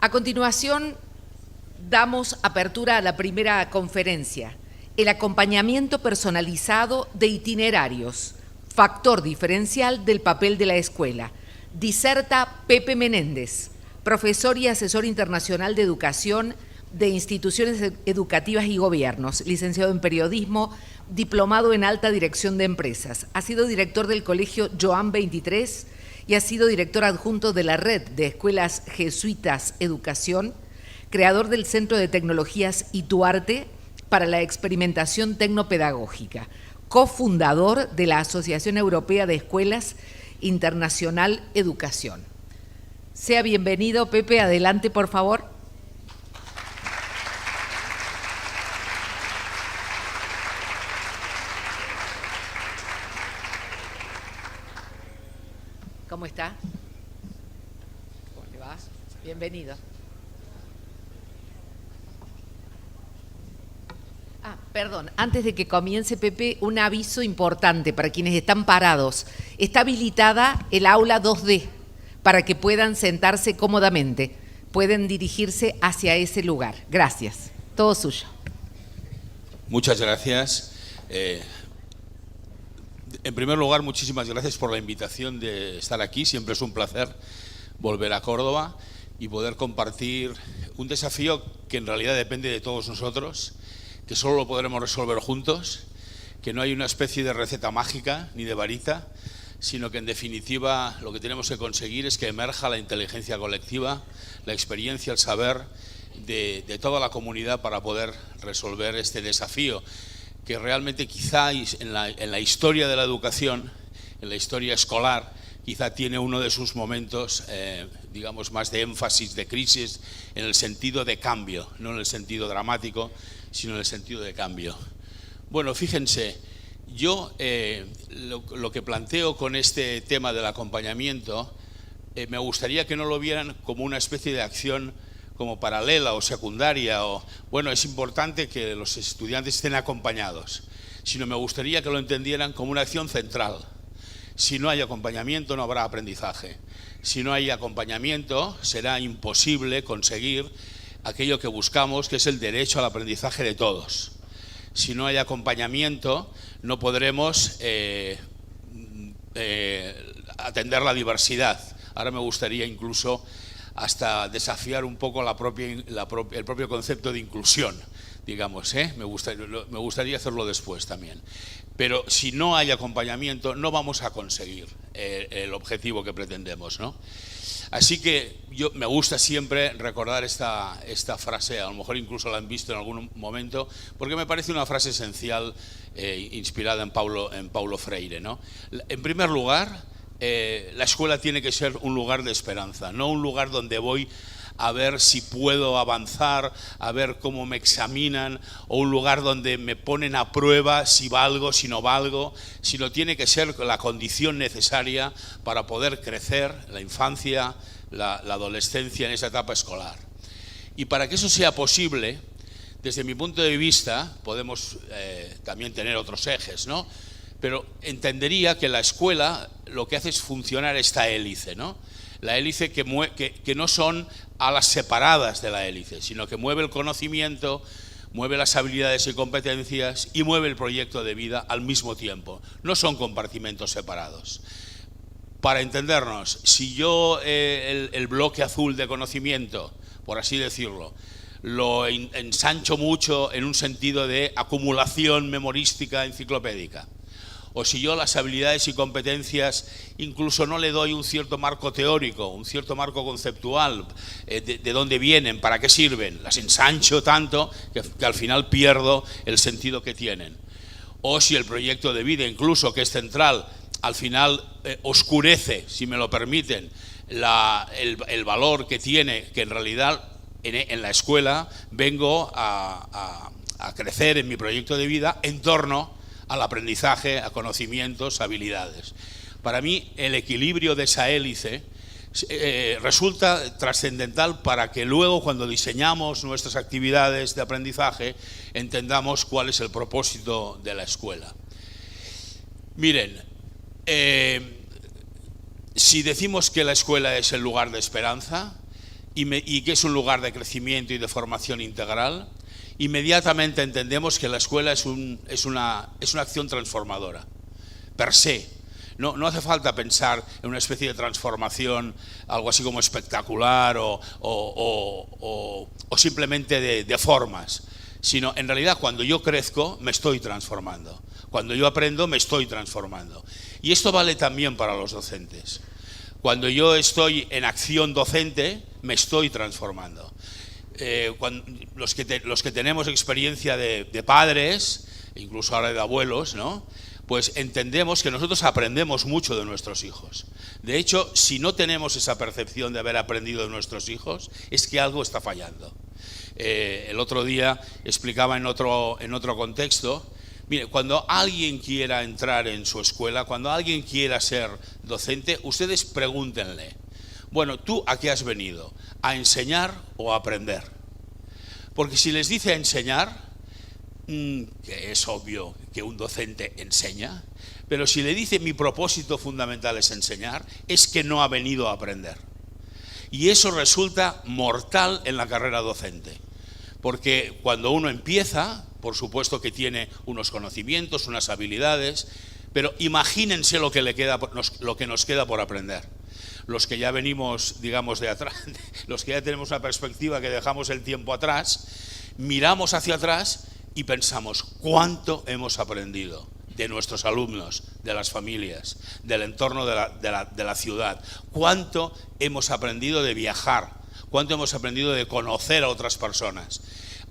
A continuación, damos apertura a la primera conferencia, el acompañamiento personalizado de itinerarios, factor diferencial del papel de la escuela. Diserta Pepe Menéndez, profesor y asesor internacional de educación de instituciones educativas y gobiernos, licenciado en periodismo, diplomado en alta dirección de empresas. Ha sido director del colegio Joan 23 y ha sido director adjunto de la Red de Escuelas Jesuitas Educación, creador del Centro de Tecnologías Ituarte para la Experimentación Tecnopedagógica, cofundador de la Asociación Europea de Escuelas Internacional Educación. Sea bienvenido, Pepe, adelante, por favor. ¿Cómo está? ¿Cómo le va? Bienvenido. Perdón, antes de que comience, Pepe, un aviso importante para quienes están parados. Está habilitada el aula 2D para que puedan sentarse cómodamente. Pueden dirigirse hacia ese lugar. Gracias. Todo suyo. Muchas gracias. En primer lugar, muchísimas gracias por la invitación de estar aquí. Siempre es un placer volver a Córdoba y poder compartir un desafío que en realidad depende de todos nosotros, que solo lo podremos resolver juntos, que no hay una especie de receta mágica ni de varita, sino que en definitiva lo que tenemos que conseguir es que emerja la inteligencia colectiva, la experiencia, el saber de toda la comunidad para poder resolver este desafío, que realmente quizá en la historia de la educación, en la historia escolar, quizá tiene uno de sus momentos, digamos, más de énfasis, de crisis, en el sentido de cambio, no en el sentido dramático, sino en el sentido de cambio. Bueno, fíjense, yo lo que planteo con este tema del acompañamiento, me gustaría que no lo vieran como una especie de acción como paralela o secundaria, o bueno, es importante que los estudiantes estén acompañados, sino me gustaría que lo entendieran como una acción central. Si no hay acompañamiento, no habrá aprendizaje. Si no hay acompañamiento, será imposible conseguir aquello que buscamos, que es el derecho al aprendizaje de todos. Si no hay acompañamiento, no podremos atender la diversidad. Ahora me gustaría incluso hasta desafiar un poco el propio concepto de inclusión, digamos, me gustaría hacerlo después también. Pero si no hay acompañamiento, no vamos a conseguir el objetivo que pretendemos, ¿no? Así que me gusta siempre recordar esta frase, a lo mejor incluso la han visto en algún momento, porque me parece una frase esencial, inspirada en Paulo Freire, ¿no? En primer lugar, la escuela tiene que ser un lugar de esperanza, no un lugar donde voy a ver si puedo avanzar, a ver cómo me examinan, o un lugar donde me ponen a prueba si valgo, si no valgo, sino tiene que ser la condición necesaria para poder crecer, la infancia, la adolescencia en esa etapa escolar. Y para que eso sea posible, desde mi punto de vista, podemos también tener otros ejes, ¿no? Pero entendería que la escuela lo que hace es funcionar esta hélice, ¿no? La hélice que no son alas separadas de la hélice, sino que mueve el conocimiento, mueve las habilidades y competencias y mueve el proyecto de vida al mismo tiempo. No son compartimentos separados. Para entendernos, si yo el bloque azul de conocimiento, por así decirlo, lo ensancho mucho en un sentido de acumulación memorística enciclopédica, o si yo las habilidades y competencias incluso no le doy un cierto marco teórico, un cierto marco conceptual, de dónde vienen, para qué sirven, las ensancho tanto que al final pierdo el sentido que tienen. O si el proyecto de vida, incluso que es central, al final oscurece, si me lo permiten, el valor que tiene, que en realidad en la escuela vengo a crecer en mi proyecto de vida en torno al aprendizaje, a conocimientos, habilidades. Para mí, el equilibrio de esa hélice resulta trascendental para que luego, cuando diseñamos nuestras actividades de aprendizaje, entendamos cuál es el propósito de la escuela. Miren, si decimos que la escuela es el lugar de esperanza, y que es un lugar de crecimiento y de formación integral, inmediatamente entendemos que la escuela es una acción transformadora, per se. No hace falta pensar en una especie de transformación, algo así como espectacular o simplemente de formas, sino en realidad cuando yo crezco me estoy transformando, cuando yo aprendo me estoy transformando. Y esto vale también para los docentes. Cuando yo estoy en acción docente me estoy transformando. Los que tenemos experiencia de padres, incluso ahora de abuelos, ¿no?, pues entendemos que nosotros aprendemos mucho de nuestros hijos. De hecho, si no tenemos esa percepción de haber aprendido de nuestros hijos, es que algo está fallando. El otro día explicaba en otro contexto, mire, cuando alguien quiera entrar en su escuela, cuando alguien quiera ser docente, ustedes pregúntenle, bueno, ¿tú a qué has venido? ¿A enseñar o a aprender? Porque si les dice a enseñar, que es obvio que un docente enseña, pero si le dice mi propósito fundamental es enseñar, es que no ha venido a aprender. Y eso resulta mortal en la carrera docente, porque cuando uno empieza, por supuesto que tiene unos conocimientos, unas habilidades, pero imagínense lo que nos queda por aprender. Los que ya venimos, digamos, de atrás, los que ya tenemos una perspectiva que dejamos el tiempo atrás, miramos hacia atrás y pensamos cuánto hemos aprendido de nuestros alumnos, de las familias, del entorno de la ciudad, cuánto hemos aprendido de viajar, cuánto hemos aprendido de conocer a otras personas.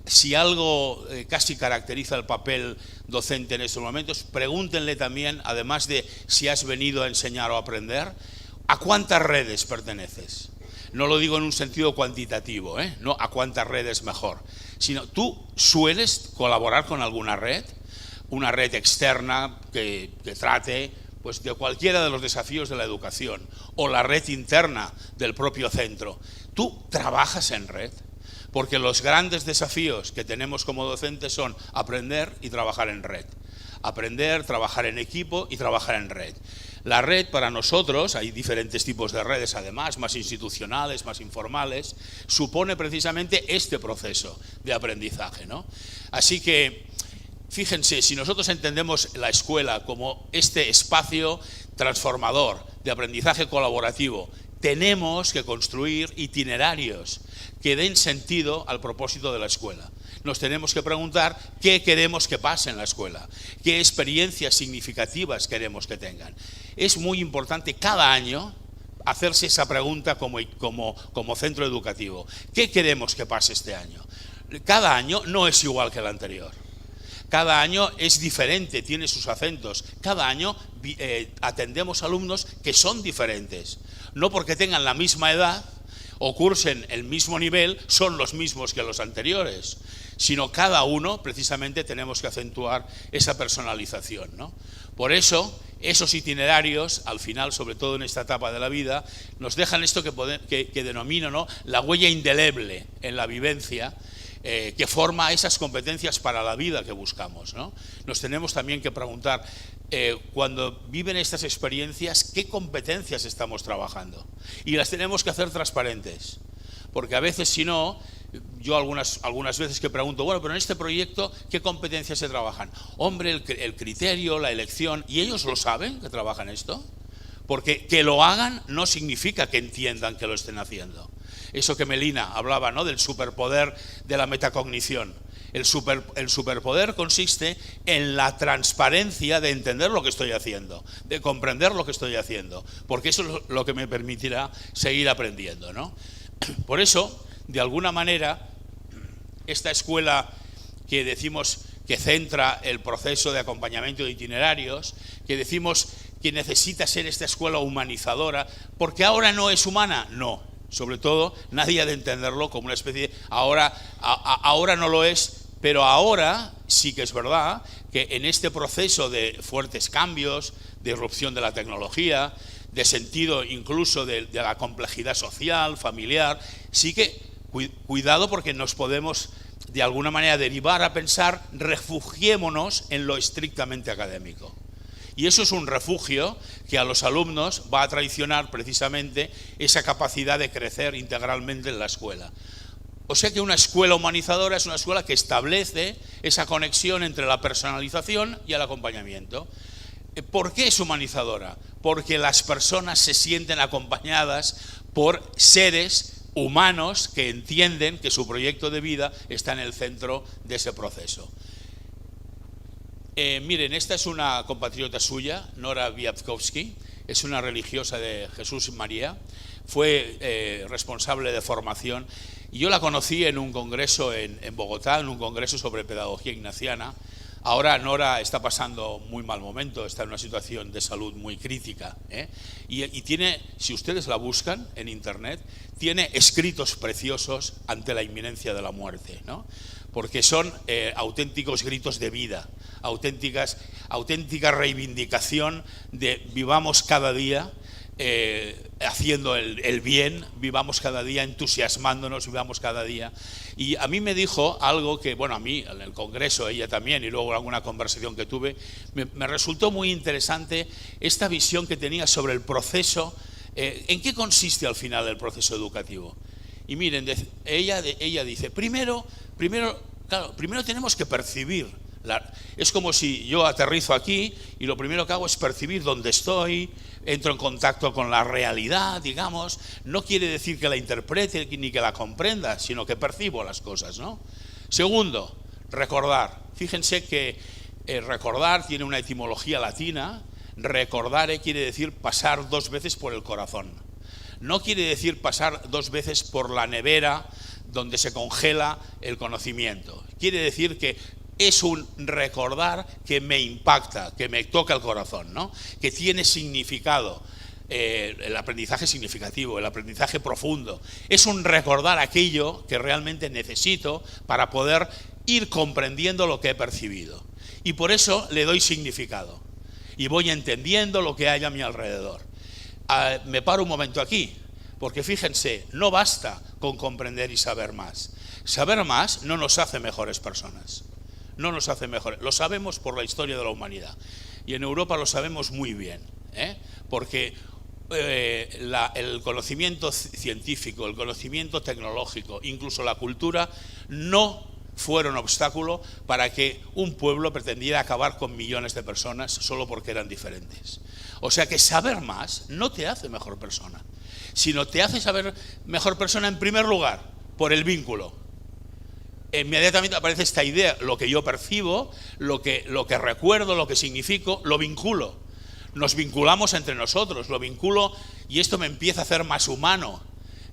Si algo casi caracteriza el papel docente en estos momentos, pregúntenle también, además de si has venido a enseñar o a aprender, ¿a cuántas redes perteneces? No lo digo en un sentido cuantitativo, no a cuántas redes mejor, sino tú sueles colaborar con alguna red, una red externa que trate pues de cualquiera de los desafíos de la educación, o la red interna del propio centro. ¿Tú trabajas en red? Porque los grandes desafíos que tenemos como docentes son aprender y trabajar en red. Aprender, trabajar en equipo y trabajar en red. La red para nosotros, hay diferentes tipos de redes además, más institucionales, más informales, supone precisamente este proceso de aprendizaje, ¿no? Así que, fíjense, si nosotros entendemos la escuela como este espacio transformador de aprendizaje colaborativo, tenemos que construir itinerarios que den sentido al propósito de la escuela. Nos tenemos que preguntar qué queremos que pase en la escuela, qué experiencias significativas queremos que tengan. Es muy importante cada año hacerse esa pregunta como centro educativo. ¿Qué queremos que pase este año? Cada año no es igual que el anterior. Cada año es diferente, tiene sus acentos. Cada año atendemos alumnos que son diferentes. No porque tengan la misma edad o cursen el mismo nivel, son los mismos que los anteriores, sino cada uno precisamente tenemos que acentuar esa personalización, ¿no? Por eso, esos itinerarios, al final, sobre todo en esta etapa de la vida, nos dejan esto que denomino, ¿no?, la huella indeleble en la vivencia, que forma esas competencias para la vida que buscamos, ¿no? Nos tenemos también que preguntar, cuando viven estas experiencias, ¿qué competencias estamos trabajando? Y las tenemos que hacer transparentes, porque a veces, si no, yo algunas veces que pregunto, bueno, pero en este proyecto, ¿qué competencias se trabajan? Hombre, el criterio, la elección, ¿y ellos lo saben que trabajan esto? Porque que lo hagan no significa que entiendan que lo estén haciendo. Eso que Melina hablaba, ¿no?, del superpoder de la metacognición. El superpoder consiste en la transparencia de entender lo que estoy haciendo, de comprender lo que estoy haciendo, porque eso es lo que me permitirá seguir aprendiendo, ¿no? Por eso, de alguna manera, esta escuela que decimos que centra el proceso de acompañamiento de itinerarios, que decimos que necesita ser esta escuela humanizadora, porque ahora no es humana, no. Sobre todo, nadie ha de entenderlo como una especie de ahora no lo es, pero ahora sí que es verdad que en este proceso de fuertes cambios, de irrupción de la tecnología, de sentido incluso de la complejidad social, familiar, sí que cuidado, porque nos podemos de alguna manera derivar a pensar, refugiémonos en lo estrictamente académico. Y eso es un refugio que a los alumnos va a traicionar precisamente esa capacidad de crecer integralmente en la escuela. O sea que una escuela humanizadora es una escuela que establece esa conexión entre la personalización y el acompañamiento. ¿Por qué es humanizadora? Porque las personas se sienten acompañadas por seres humanos que entienden que su proyecto de vida está en el centro de ese proceso. Miren, esta es una compatriota suya, Nora Wiatkowski, es una religiosa de Jesús y María, fue responsable de formación. Y yo la conocí en un congreso en Bogotá, en un congreso sobre pedagogía ignaciana. Ahora Nora está pasando muy mal momento, está en una situación de salud muy crítica, y tiene, si ustedes la buscan en internet, tiene escritos preciosos ante la inminencia de la muerte, ¿no? Porque son auténticos gritos de vida, auténtica reivindicación de vivamos cada día haciendo el bien, vivamos cada día entusiasmándonos, vivamos cada día. Y a mí me dijo algo que, bueno, a mí en el congreso, ella también, y luego alguna conversación que tuve, me resultó muy interesante esta visión que tenía sobre el proceso. ¿En qué consiste al final el proceso educativo? Y miren, ella dice, primero tenemos que percibir. Es como si yo aterrizo aquí y lo primero que hago es percibir dónde estoy, entro en contacto con la realidad, digamos. No quiere decir que la interprete ni que la comprenda, sino que percibo las cosas, ¿no? Segundo, recordar. Fíjense que recordar tiene una etimología latina. Recordare quiere decir pasar 2 veces por el corazón. No quiere decir pasar 2 veces por la nevera donde se congela el conocimiento. Quiere decir que es un recordar que me impacta, que me toca el corazón, ¿no? Que tiene significado, el aprendizaje significativo, el aprendizaje profundo. Es un recordar aquello que realmente necesito para poder ir comprendiendo lo que he percibido. Y por eso le doy significado. Y voy entendiendo lo que hay a mi alrededor. Me paro un momento aquí, porque fíjense, no basta con comprender y saber más. Saber más no nos hace mejores personas. No nos hace mejores. Lo sabemos por la historia de la humanidad. Y en Europa lo sabemos muy bien, porque el conocimiento científico, el conocimiento tecnológico, incluso la cultura, no fueron obstáculo para que un pueblo pretendiera acabar con millones de personas solo porque eran diferentes. O sea que saber más no te hace mejor persona, sino te hace saber mejor persona en primer lugar por el vínculo. Inmediatamente aparece esta idea, lo que yo percibo, lo que recuerdo, lo que significo, lo vinculo. Nos vinculamos entre nosotros, lo vinculo y esto me empieza a hacer más humano.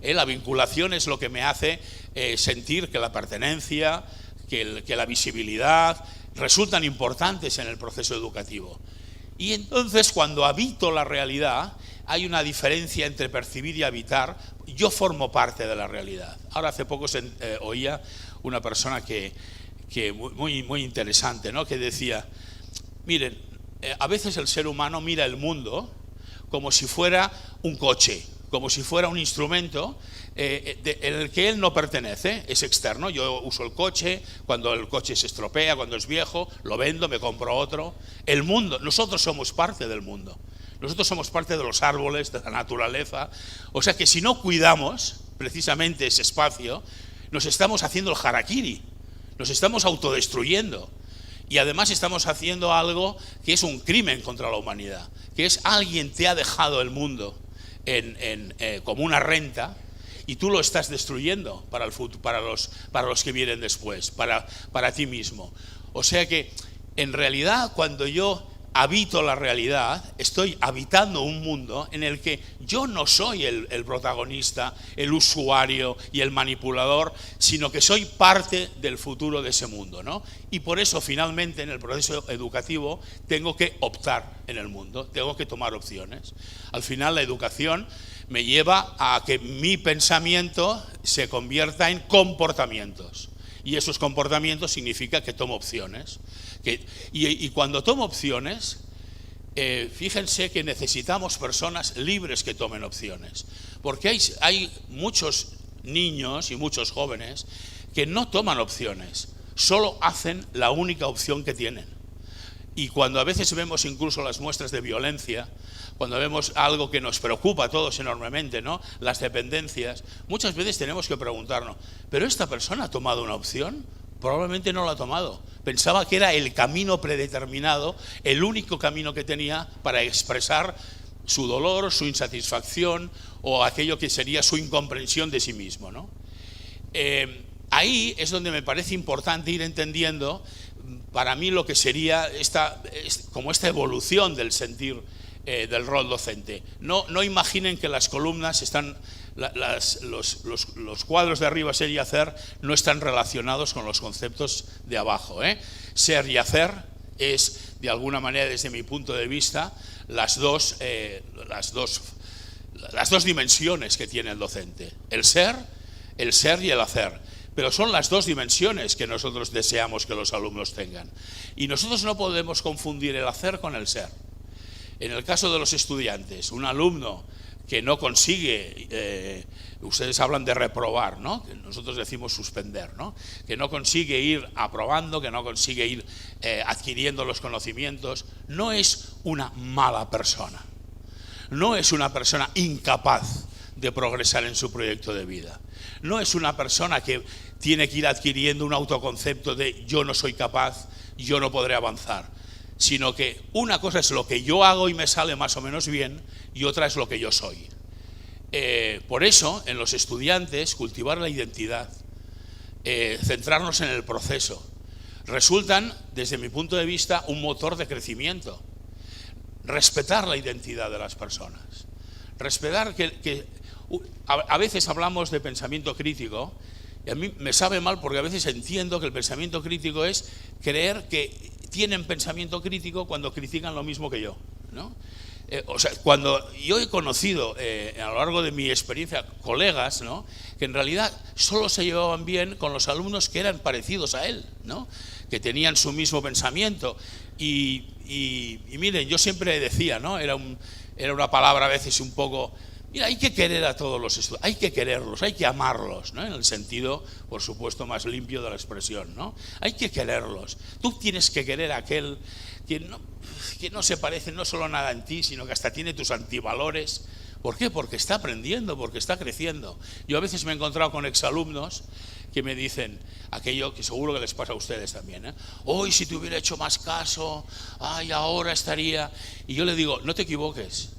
La vinculación es lo que me hace sentir que la pertenencia, que la visibilidad resultan importantes en el proceso educativo. Y entonces cuando habito la realidad, hay una diferencia entre percibir y habitar. Yo formo parte de la realidad. Ahora hace poco oía una persona que muy interesante, ¿no? Que decía, miren, a veces el ser humano mira el mundo como si fuera un coche, como si fuera un instrumento en el que él no pertenece, es externo. Yo uso el coche, cuando el coche se estropea, cuando es viejo, lo vendo, me compro otro. El mundo, nosotros somos parte del mundo. Nosotros somos parte de los árboles, de la naturaleza. O sea que si no cuidamos precisamente ese espacio, nos estamos haciendo el harakiri, nos estamos autodestruyendo. Y además estamos haciendo algo que es un crimen contra la humanidad, que es alguien te ha dejado el mundo como una renta y tú lo estás destruyendo para el futuro, para los que vienen después, para ti mismo. O sea que en realidad cuando yo habito la realidad, estoy habitando un mundo en el que yo no soy el protagonista, el usuario y el manipulador, sino que soy parte del futuro de ese mundo, ¿no? Y por eso finalmente en el proceso educativo tengo que optar en el mundo, tengo que tomar opciones. Al final la educación me lleva a que mi pensamiento se convierta en comportamientos. Y esos comportamientos significa que tomo opciones. Y cuando tomo opciones, fíjense que necesitamos personas libres que tomen opciones. Porque hay muchos niños y muchos jóvenes que no toman opciones, solo hacen la única opción que tienen. Y cuando a veces vemos incluso las muestras de violencia, cuando vemos algo que nos preocupa a todos enormemente, ¿no? Las dependencias, muchas veces tenemos que preguntarnos, ¿pero esta persona ha tomado una opción? Probablemente no lo ha tomado. Pensaba que era el camino predeterminado, el único camino que tenía para expresar su dolor, su insatisfacción o aquello que sería su incomprensión de sí mismo, ¿no? Ahí es donde me parece importante ir entendiendo para mí lo que sería esta evolución del sentir del rol docente. No imaginen que las columnas están, los cuadros de arriba, ser y hacer, no están relacionados con los conceptos de abajo. Ser y hacer es, de alguna manera, desde mi punto de vista, las dos dimensiones que tiene el docente. El ser y el hacer. Pero son las dos dimensiones que nosotros deseamos que los alumnos tengan. Y nosotros no podemos confundir el hacer con el ser. En el caso de los estudiantes, un alumno que no consigue, ustedes hablan de reprobar, ¿no? Que nosotros decimos suspender, ¿no? Que no consigue ir aprobando, que no consigue ir adquiriendo los conocimientos, no es una mala persona, no es una persona incapaz de progresar en su proyecto de vida, no es una persona que tiene que ir adquiriendo un autoconcepto de yo no soy capaz, yo no podré avanzar, sino que una cosa es lo que yo hago y me sale más o menos bien y otra es lo que yo soy. Por eso, en los estudiantes, cultivar la identidad, centrarnos en el proceso, resultan, desde mi punto de vista, un motor de crecimiento. Respetar la identidad de las personas, respetar que a veces hablamos de pensamiento crítico y a mí me sabe mal porque a veces entiendo que el pensamiento crítico es creer que tienen pensamiento crítico cuando critican lo mismo que yo, ¿no? O sea, cuando yo he conocido a lo largo de mi experiencia colegas, ¿no? Que en realidad solo se llevaban bien con los alumnos que eran parecidos a él, ¿no? Que tenían su mismo pensamiento y miren, yo siempre decía, ¿no? Era una palabra a veces un poco... Mira, hay que querer a todos los estudiantes, hay que quererlos, hay que amarlos, ¿no? En el sentido, por supuesto, más limpio de la expresión, ¿no? Hay que quererlos. Tú tienes que querer a aquel que no se parece no solo nada en ti, sino que hasta tiene tus antivalores. ¿Por qué? Porque está aprendiendo, porque está creciendo. Yo a veces me he encontrado con exalumnos que me dicen aquello que seguro que les pasa a ustedes también, hoy si te hubiera hecho más caso, ay, ahora estaría... Y yo le digo, no te equivoques,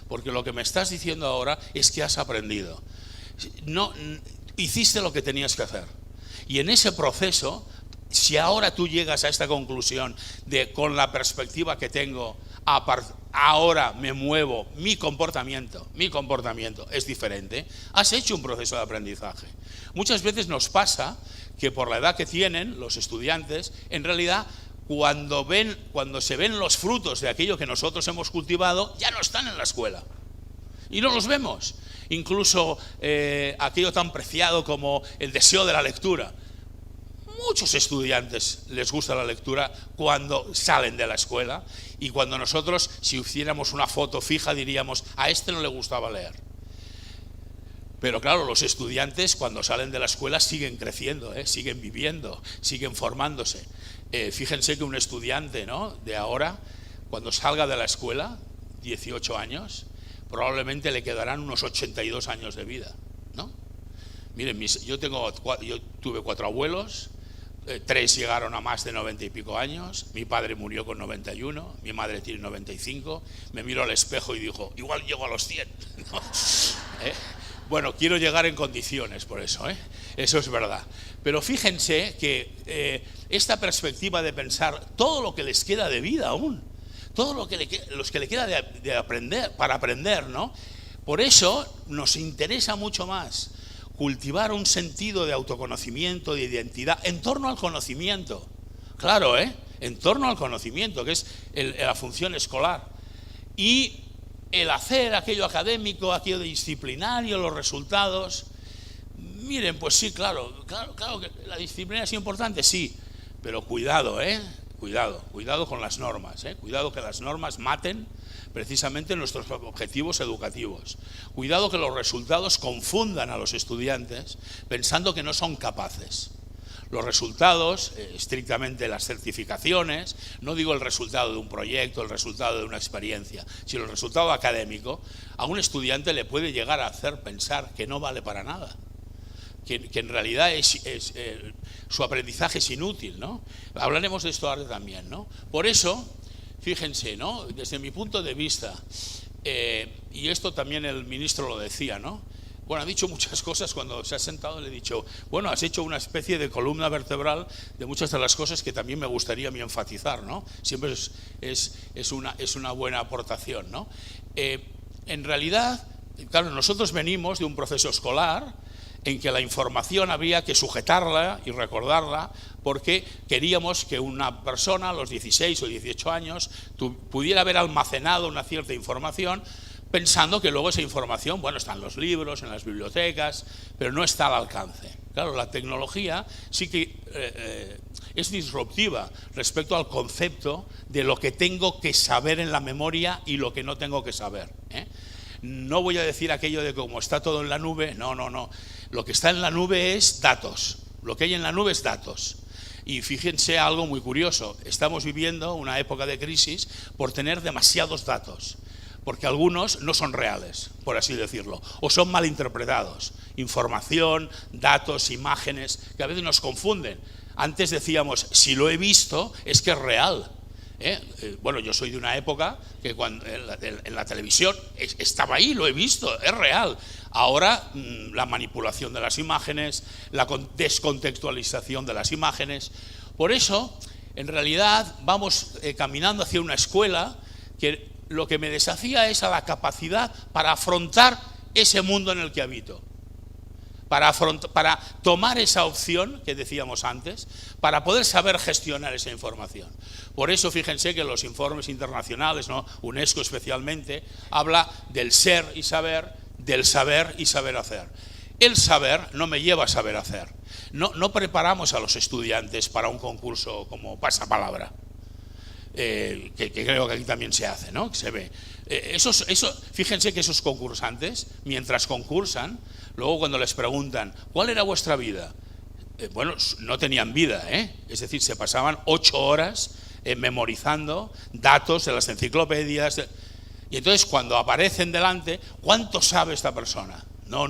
porque lo que me estás diciendo ahora es que has aprendido. No, hiciste lo que tenías que hacer. Y en ese proceso, si ahora tú llegas a esta conclusión de con la perspectiva que tengo, ahora me muevo, mi comportamiento es diferente, has hecho un proceso de aprendizaje. Muchas veces nos pasa que por la edad que tienen los estudiantes, en realidad cuando se ven los frutos de aquello que nosotros hemos cultivado, ya no están en la escuela y no los vemos. Incluso aquello tan preciado como el deseo de la lectura. Muchos estudiantes les gusta la lectura cuando salen de la escuela y cuando nosotros, si hiciéramos una foto fija, diríamos, a este no le gustaba leer. Pero claro, los estudiantes cuando salen de la escuela siguen creciendo, siguen viviendo, siguen formándose. Fíjense que un estudiante, ¿no?, de ahora, cuando salga de la escuela, 18 años, probablemente le quedarán unos 82 años de vida, ¿no? Miren, yo tuve 4 abuelos, 3 llegaron a más de 90 y pico años, mi padre murió con 91, mi madre tiene 95, me miró al espejo y dijo, igual llego a los 100, ¿no? Bueno, quiero llegar en condiciones por eso, eso es verdad. Pero fíjense que esta perspectiva de pensar todo lo que les queda de vida aún, todo lo que le queda de aprender, para aprender, ¿no? Por eso nos interesa mucho más cultivar un sentido de autoconocimiento, de identidad, en torno al conocimiento. Claro, en torno al conocimiento, que es la función escolar. Y el hacer aquello académico, aquello disciplinario, los resultados. Miren, pues sí, claro que la disciplina es importante, sí, pero cuidado, cuidado con las normas, cuidado que las normas maten precisamente nuestros objetivos educativos. Cuidado que los resultados confundan a los estudiantes pensando que no son capaces. Los resultados, estrictamente las certificaciones, no digo el resultado de un proyecto, el resultado de una experiencia, sino el resultado académico, a un estudiante le puede llegar a hacer pensar que no vale para nada, que en realidad su aprendizaje es inútil, ¿no? Hablaremos de esto ahora también, ¿no? Por eso, fíjense, ¿no? Desde mi punto de vista, y esto también el ministro lo decía, ¿no? Bueno, ha dicho muchas cosas. Cuando se ha sentado le he dicho, bueno, has hecho una especie de columna vertebral de muchas de las cosas que también me gustaría a mí enfatizar, ¿no? Siempre es una buena aportación, ¿no? En realidad, claro, nosotros venimos de un proceso escolar en que la información había que sujetarla y recordarla, porque queríamos que una persona a los 16 o 18 años pudiera haber almacenado una cierta información, pensando que luego esa información, bueno, está en los libros, en las bibliotecas, pero no está al alcance. Claro, la tecnología sí que es disruptiva respecto al concepto de lo que tengo que saber en la memoria y lo que no tengo que saber, ¿eh? No voy a decir aquello de que como está todo en la nube, no. Lo que está en la nube es datos, lo que hay en la nube es datos. Y fíjense algo muy curioso, estamos viviendo una época de crisis por tener demasiados datos, porque algunos no son reales, por así decirlo, o son mal interpretados. Información, datos, imágenes, que a veces nos confunden. Antes decíamos, si lo he visto, es que es real. Bueno, yo soy de una época que cuando en la televisión estaba ahí, lo he visto, es real. Ahora la manipulación de las imágenes, la descontextualización de las imágenes. Por eso, en realidad, vamos caminando hacia una escuela que lo que me desafía es a la capacidad para afrontar ese mundo en el que habito, para tomar esa opción que decíamos antes, para poder saber gestionar esa información. Por eso fíjense que los informes internacionales, ¿no? UNESCO especialmente, habla del ser y saber, del saber y saber hacer. El saber no me lleva a saber hacer. No preparamos a los estudiantes para un concurso como pasapalabra. Que creo que aquí también se hace, ¿no? Que se ve. Fíjense que esos concursantes, mientras concursan, luego cuando les preguntan ¿cuál era vuestra vida? Bueno, no tenían vida, es decir, se pasaban 8 horas memorizando datos de las enciclopedias, y entonces cuando aparecen delante, ¿cuánto sabe esta persona? No,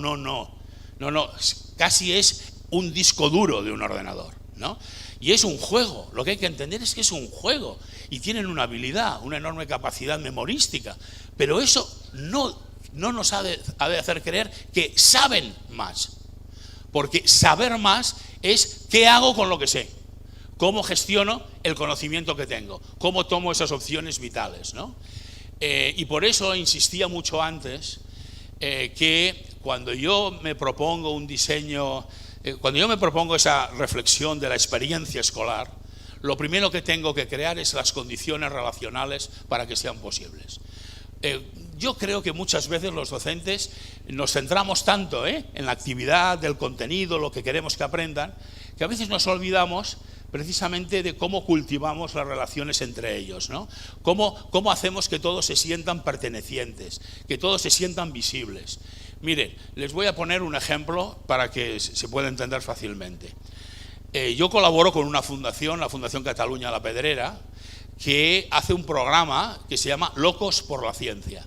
casi es un disco duro de un ordenador, ¿no? Y es un juego, lo que hay que entender es que es un juego, y tienen una habilidad, una enorme capacidad memorística, pero eso no nos ha de hacer creer que saben más, porque saber más es qué hago con lo que sé, cómo gestiono el conocimiento que tengo, cómo tomo esas opciones vitales, ¿no? Y por eso insistía mucho antes que cuando yo me propongo un diseño, cuando yo me propongo esa reflexión de la experiencia escolar, lo primero que tengo que crear es las condiciones relacionales para que sean posibles. Yo creo que muchas veces los docentes nos centramos tanto en la actividad, del contenido, lo que queremos que aprendan, que a veces nos olvidamos precisamente de cómo cultivamos las relaciones entre ellos, ¿no? Cómo hacemos que todos se sientan pertenecientes, que todos se sientan visibles. Miren, les voy a poner un ejemplo para que se pueda entender fácilmente. Yo colaboro con una fundación, la Fundación Catalunya La Pedrera, que hace un programa que se llama Locos por la Ciencia.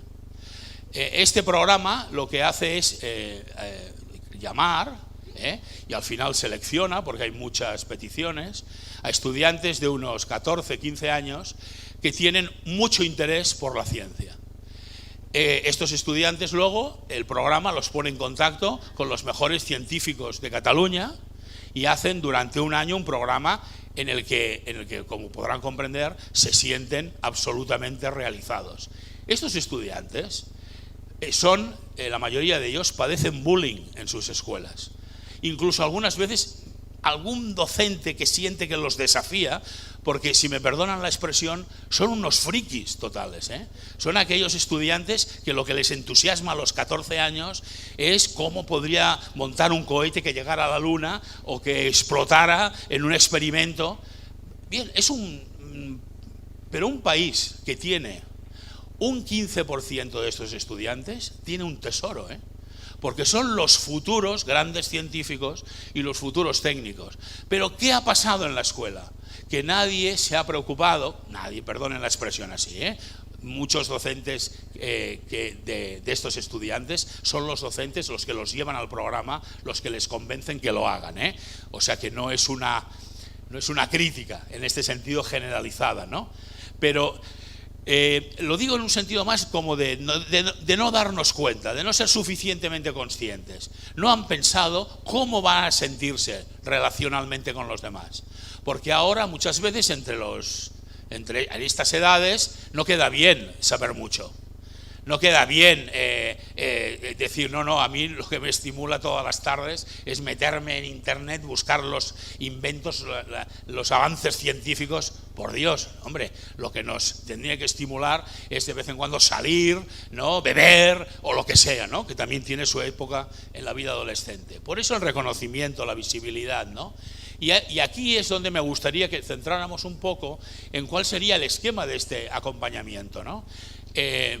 Este programa lo que hace es llamar, y al final selecciona, porque hay muchas peticiones, a estudiantes de unos 14, 15 años que tienen mucho interés por la ciencia. Estos estudiantes luego, el programa los pone en contacto con los mejores científicos de Cataluña y hacen durante un año un programa en el que, como podrán comprender, se sienten absolutamente realizados. Estos estudiantes la mayoría de ellos padecen bullying en sus escuelas. Incluso algunas veces algún docente que siente que los desafía, porque si me perdonan la expresión, son unos frikis totales, Son aquellos estudiantes que lo que les entusiasma a los 14 años es cómo podría montar un cohete que llegara a la luna o que explotara en un experimento. Bien, pero un país que tiene un 15% de estos estudiantes tiene un tesoro, porque son los futuros grandes científicos y los futuros técnicos. Pero ¿qué ha pasado en la escuela? Que nadie se ha preocupado, nadie, perdonen la expresión así, muchos docentes de estos estudiantes son los docentes los que los llevan al programa, los que les convencen que lo hagan, o sea que no es una crítica en este sentido generalizada, ¿no? Pero lo digo en un sentido más como de no darnos cuenta, de no ser suficientemente conscientes. No han pensado cómo van a sentirse relacionalmente con los demás, porque ahora muchas veces entre estas edades no queda bien saber mucho. No queda bien decir, no, a mí lo que me estimula todas las tardes es meterme en internet, buscar los inventos, los avances científicos. Por Dios, hombre, lo que nos tendría que estimular es de vez en cuando salir, ¿no? Beber o lo que sea, ¿no? Que también tiene su época en la vida adolescente. Por eso el reconocimiento, la visibilidad, ¿no? Y aquí es donde me gustaría que centráramos un poco en cuál sería el esquema de este acompañamiento, ¿no?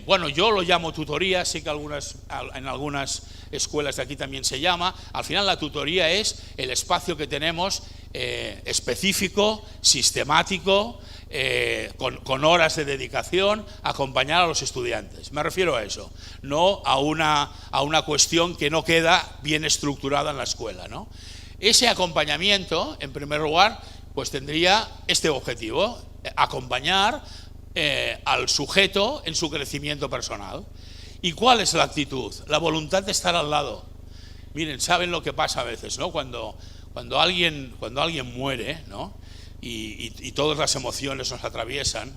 Bueno, yo lo llamo tutoría, sé que en algunas escuelas de aquí también se llama. Al final la tutoría es el espacio que tenemos específico, sistemático, con horas de dedicación, a acompañar a los estudiantes. Me refiero a eso, no a una cuestión que no queda bien estructurada en la escuela, ¿no? Ese acompañamiento, en primer lugar, pues tendría este objetivo, acompañar al sujeto en su crecimiento personal. ¿Y cuál es la actitud? La voluntad de estar al lado. Miren, ¿saben lo que pasa a veces, ¿no? Cuando alguien muere, ¿no? Y todas las emociones nos atraviesan,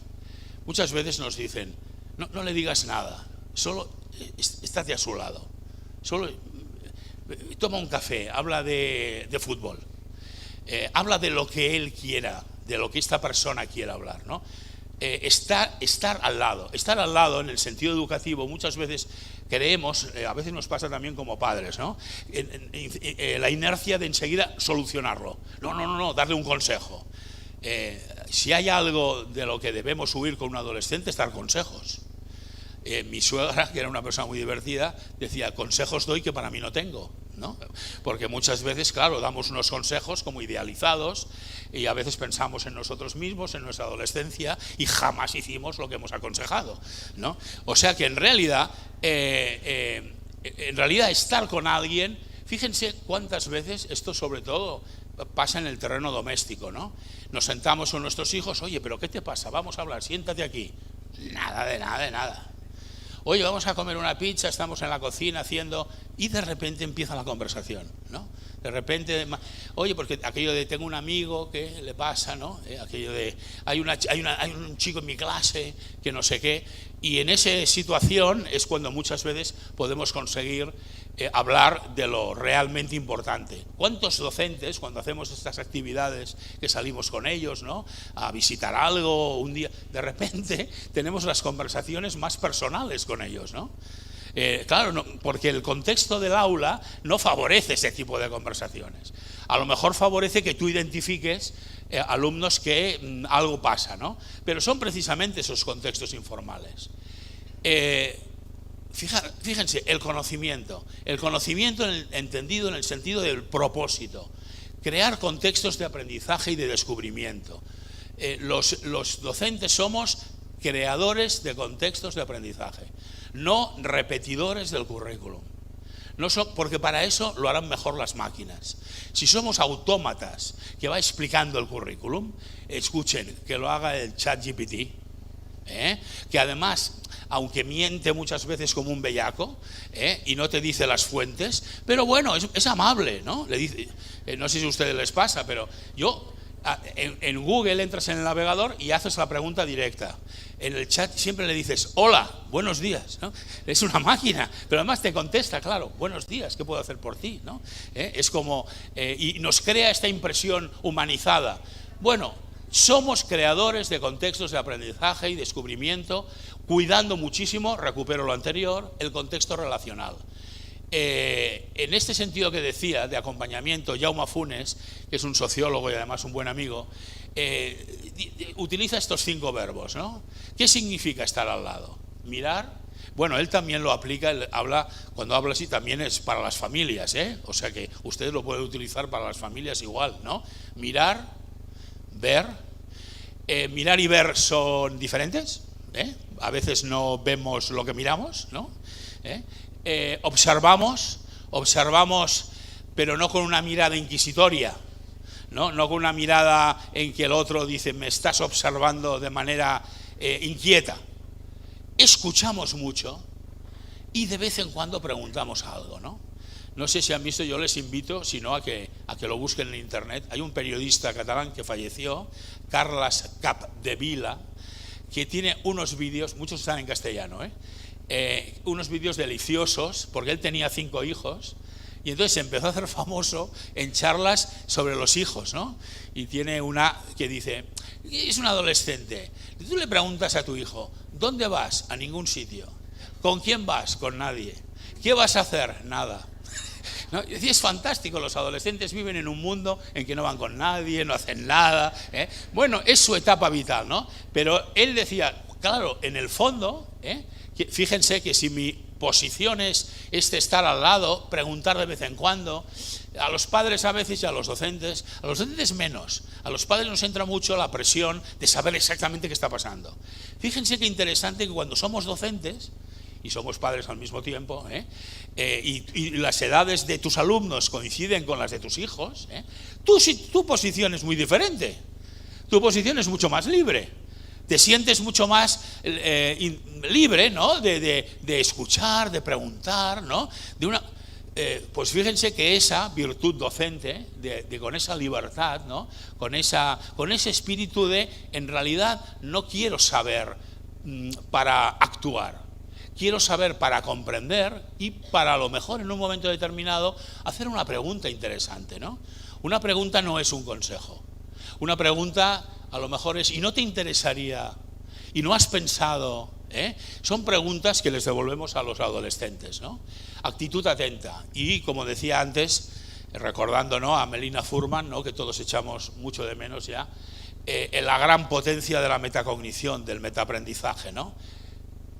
muchas veces nos dicen, no le digas nada, solo estate a su lado, solo toma un café, habla de fútbol, habla de lo que él quiera, de lo que esta persona quiera hablar, ¿no? Estar al lado en el sentido educativo, muchas veces creemos, a veces nos pasa también como padres, ¿no? La inercia de enseguida solucionarlo. No, darle un consejo. Si hay algo de lo que debemos huir con un adolescente, es dar consejos. Mi suegra, que era una persona muy divertida, decía, consejos doy que para mí no tengo, ¿no? Porque muchas veces, claro, damos unos consejos como idealizados y a veces pensamos en nosotros mismos, en nuestra adolescencia, y jamás hicimos lo que hemos aconsejado, ¿no? O sea que en realidad estar con alguien, fíjense cuántas veces esto sobre todo pasa en el terreno doméstico, ¿no? Nos sentamos con nuestros hijos, oye, pero ¿qué te pasa? Vamos a hablar, siéntate aquí. Nada de nada. Oye, vamos a comer una pizza, estamos en la cocina haciendo, y de repente empieza la conversación, ¿no? De repente, oye, porque aquello de tengo un amigo que le pasa, ¿no? Aquello de hay un chico en mi clase que no sé qué, y en esa situación es cuando muchas veces podemos conseguir hablar de lo realmente importante. ¿Cuántos docentes, cuando hacemos estas actividades que salimos con ellos, ¿no? A visitar algo un día, de repente tenemos las conversaciones más personales con ellos, ¿no? Claro, no, porque el contexto del aula no favorece ese tipo de conversaciones. A lo mejor favorece que tú identifiques alumnos que algo pasa, ¿no? Pero son precisamente esos contextos informales. Fíjense, el conocimiento entendido en el sentido del propósito, crear contextos de aprendizaje y de descubrimiento. Los docentes somos creadores de contextos de aprendizaje, no repetidores del currículum. Porque para eso lo harán mejor las máquinas. Si somos autómatas que va explicando el currículum, escuchen, que lo haga el ChatGPT, que además, aunque miente muchas veces como un bellaco, y no te dice las fuentes, pero bueno, es amable, ¿no? Le dice, no sé si a ustedes les pasa, pero yo en Google entras en el navegador y haces la pregunta directa. En el chat siempre le dices, hola, buenos días, ¿no? Es una máquina, pero además te contesta, claro, buenos días, ¿qué puedo hacer por ti, ¿no? Es como, y nos crea esta impresión humanizada. Bueno, somos creadores de contextos de aprendizaje y descubrimiento, cuidando muchísimo, recupero lo anterior, el contexto relacional. En este sentido que decía, de acompañamiento, Jaume Funes, que es un sociólogo y además un buen amigo, utiliza estos 5 verbos, ¿no? ¿Qué significa estar al lado? Mirar, Bueno, él también lo aplica, cuando habla así también es para las familias, o sea que ustedes lo pueden utilizar para las familias igual, ¿no? Mirar, ver, mirar y ver son diferentes, a veces no vemos lo que miramos, ¿no? Observamos, pero no con una mirada inquisitoria, no con una mirada en que el otro dice, me estás observando de manera inquieta. Escuchamos mucho y de vez en cuando preguntamos algo, ¿no? No sé si han visto, yo les invito, si no, a que lo busquen en internet. Hay un periodista catalán que falleció, Carles Capdevila, que tiene unos vídeos, muchos están en castellano, unos vídeos deliciosos, porque él tenía 5 hijos, y entonces se empezó a hacer famoso en charlas sobre los hijos, ¿no? Y tiene una que dice, es un adolescente, y tú le preguntas a tu hijo, ¿dónde vas? A ningún sitio. ¿Con quién vas? Con nadie. ¿Qué vas a hacer? Nada. ¿No? Y es fantástico, los adolescentes viven en un mundo en que no van con nadie, no hacen nada, Bueno, es su etapa vital, ¿no? Pero él decía, claro, en el fondo, fíjense que si mi posición es estar al lado, preguntar de vez en cuando, a los padres a veces y a los docentes menos, a los padres nos entra mucho la presión de saber exactamente qué está pasando. Fíjense qué interesante que cuando somos docentes, y somos padres al mismo tiempo, y las edades de tus alumnos coinciden con las de tus hijos, tu posición es muy diferente, tu posición es mucho más libre, te sientes mucho más libre, ¿no? de escuchar, de preguntar, ¿no? Pues fíjense que esa virtud docente, con esa libertad, ¿no? con ese espíritu de, en realidad, no quiero saber para actuar, quiero saber para comprender y para a lo mejor en un momento determinado hacer una pregunta interesante, ¿no? Una pregunta no es un consejo. Una pregunta a lo mejor es, ¿y no te interesaría? ¿Y no has pensado? Son preguntas que les devolvemos a los adolescentes, ¿no? Actitud atenta. Y como decía antes, recordando, ¿no?, a Melina Furman, ¿no?, que todos echamos mucho de menos ya, en la gran potencia de la metacognición, del metaaprendizaje, ¿no?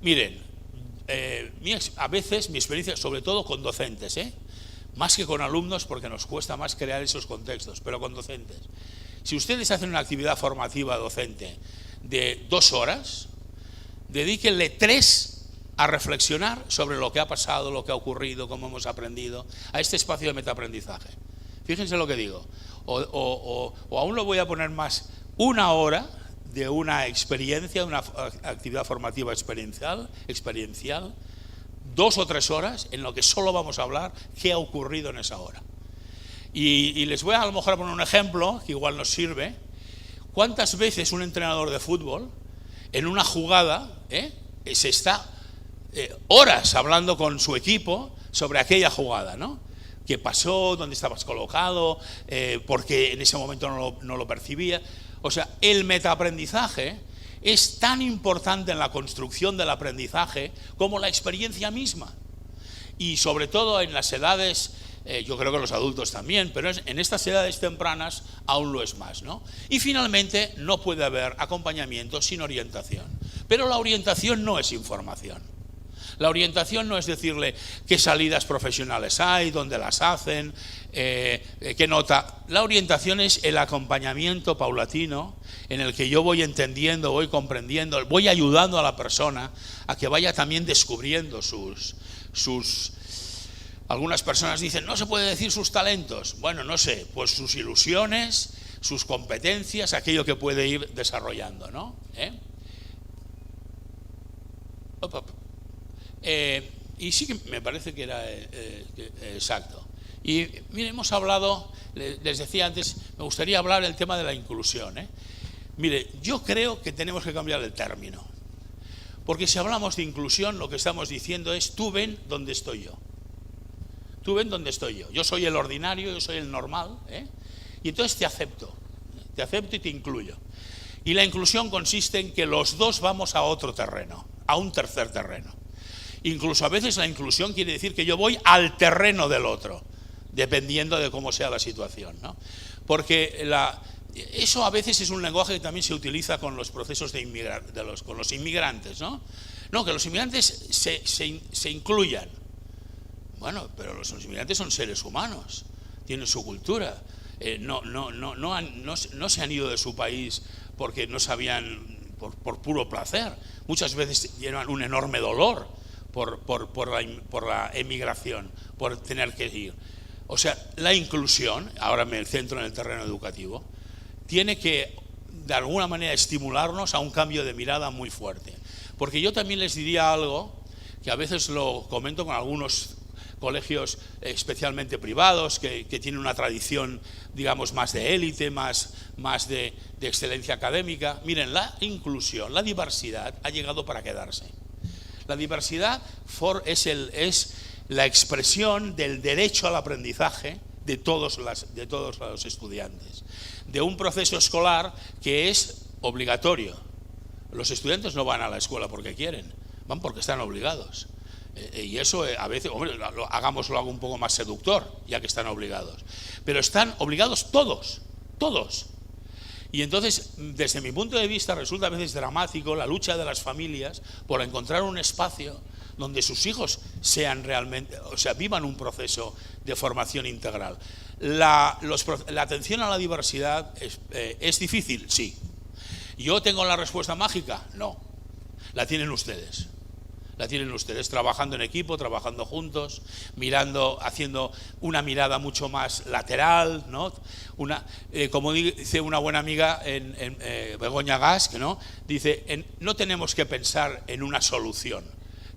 Miren, a veces mi experiencia, sobre todo con docentes, más que con alumnos, porque nos cuesta más crear esos contextos, pero con docentes. Si ustedes hacen una actividad formativa docente de 2 horas, dedíquenle 3 a reflexionar sobre lo que ha pasado, lo que ha ocurrido, cómo hemos aprendido, a este espacio de metaaprendizaje. Fíjense lo que digo. O aún lo voy a poner más, 1 hora de una experiencia, una actividad formativa experiencial, 2 o 3 horas en lo que solo vamos a hablar qué ha ocurrido en esa hora. Y les voy a lo mejor a poner un ejemplo que igual nos sirve. ¿Cuántas veces un entrenador de fútbol en una jugada se está horas hablando con su equipo sobre aquella jugada, ¿no? ¿Qué pasó? ¿Dónde estabas colocado? Porque en ese momento no lo percibía. O sea, el metaaprendizaje es tan importante en la construcción del aprendizaje como la experiencia misma. Y sobre todo en las edades, yo creo que los adultos también, pero en estas edades tempranas aún lo es más, ¿no? Y finalmente, no puede haber acompañamiento sin orientación. Pero la orientación no es información. La orientación no es decirle qué salidas profesionales hay, dónde las hacen, qué nota. La orientación es el acompañamiento paulatino en el que yo voy entendiendo, voy comprendiendo, voy ayudando a la persona a que vaya también descubriendo algunas personas dicen, no se puede decir sus talentos. Bueno, no sé, pues sus ilusiones, sus competencias, aquello que puede ir desarrollando, ¿no? Y sí que me parece que era exacto. Y mire, hemos hablado, les decía antes, me gustaría hablar del tema de la inclusión. Mire, yo creo que tenemos que cambiar el término, porque si hablamos de inclusión, lo que estamos diciendo es, tú ven donde estoy yo. Tú ven donde estoy yo. Yo soy el ordinario, yo soy el normal, y entonces te acepto y te incluyo. Y la inclusión consiste en que los dos vamos a otro terreno, a un tercer terreno. Incluso a veces la inclusión quiere decir que yo voy al terreno del otro, dependiendo de cómo sea la situación, ¿no? Porque eso a veces es un lenguaje que también se utiliza con los procesos con los inmigrantes, ¿no? No, que los inmigrantes se incluyan. Bueno, pero los inmigrantes son seres humanos, tienen su cultura. No se han ido de su país porque no sabían, por puro placer. Muchas veces llevan un enorme dolor por la emigración, por tener que ir. O sea, la inclusión, ahora me centro en el terreno educativo, tiene que de alguna manera estimularnos a un cambio de mirada muy fuerte. Porque yo también les diría algo que a veces lo comento con algunos colegios especialmente privados que tienen una tradición, digamos, más de élite, más de excelencia académica. Miren, la inclusión, la diversidad ha llegado para quedarse. La diversidad es la expresión del derecho al aprendizaje de todos los estudiantes, de un proceso escolar que es obligatorio. Los estudiantes no van a la escuela porque quieren, van porque están obligados. Y eso a veces, hombre, hagámoslo algo un poco más seductor, ya que están obligados. Pero están obligados todos. Y entonces, desde mi punto de vista, resulta a veces dramático la lucha de las familias por encontrar un espacio donde sus hijos sean realmente, o sea, vivan un proceso de formación integral. La atención a la diversidad es difícil, sí. ¿Yo tengo la respuesta mágica? No. La tienen ustedes. La tienen ustedes trabajando en equipo, trabajando juntos, haciendo una mirada mucho más lateral, ¿no? Como dice una buena amiga en Begoña Gasc, ¿no? Dice, no tenemos que pensar en una solución,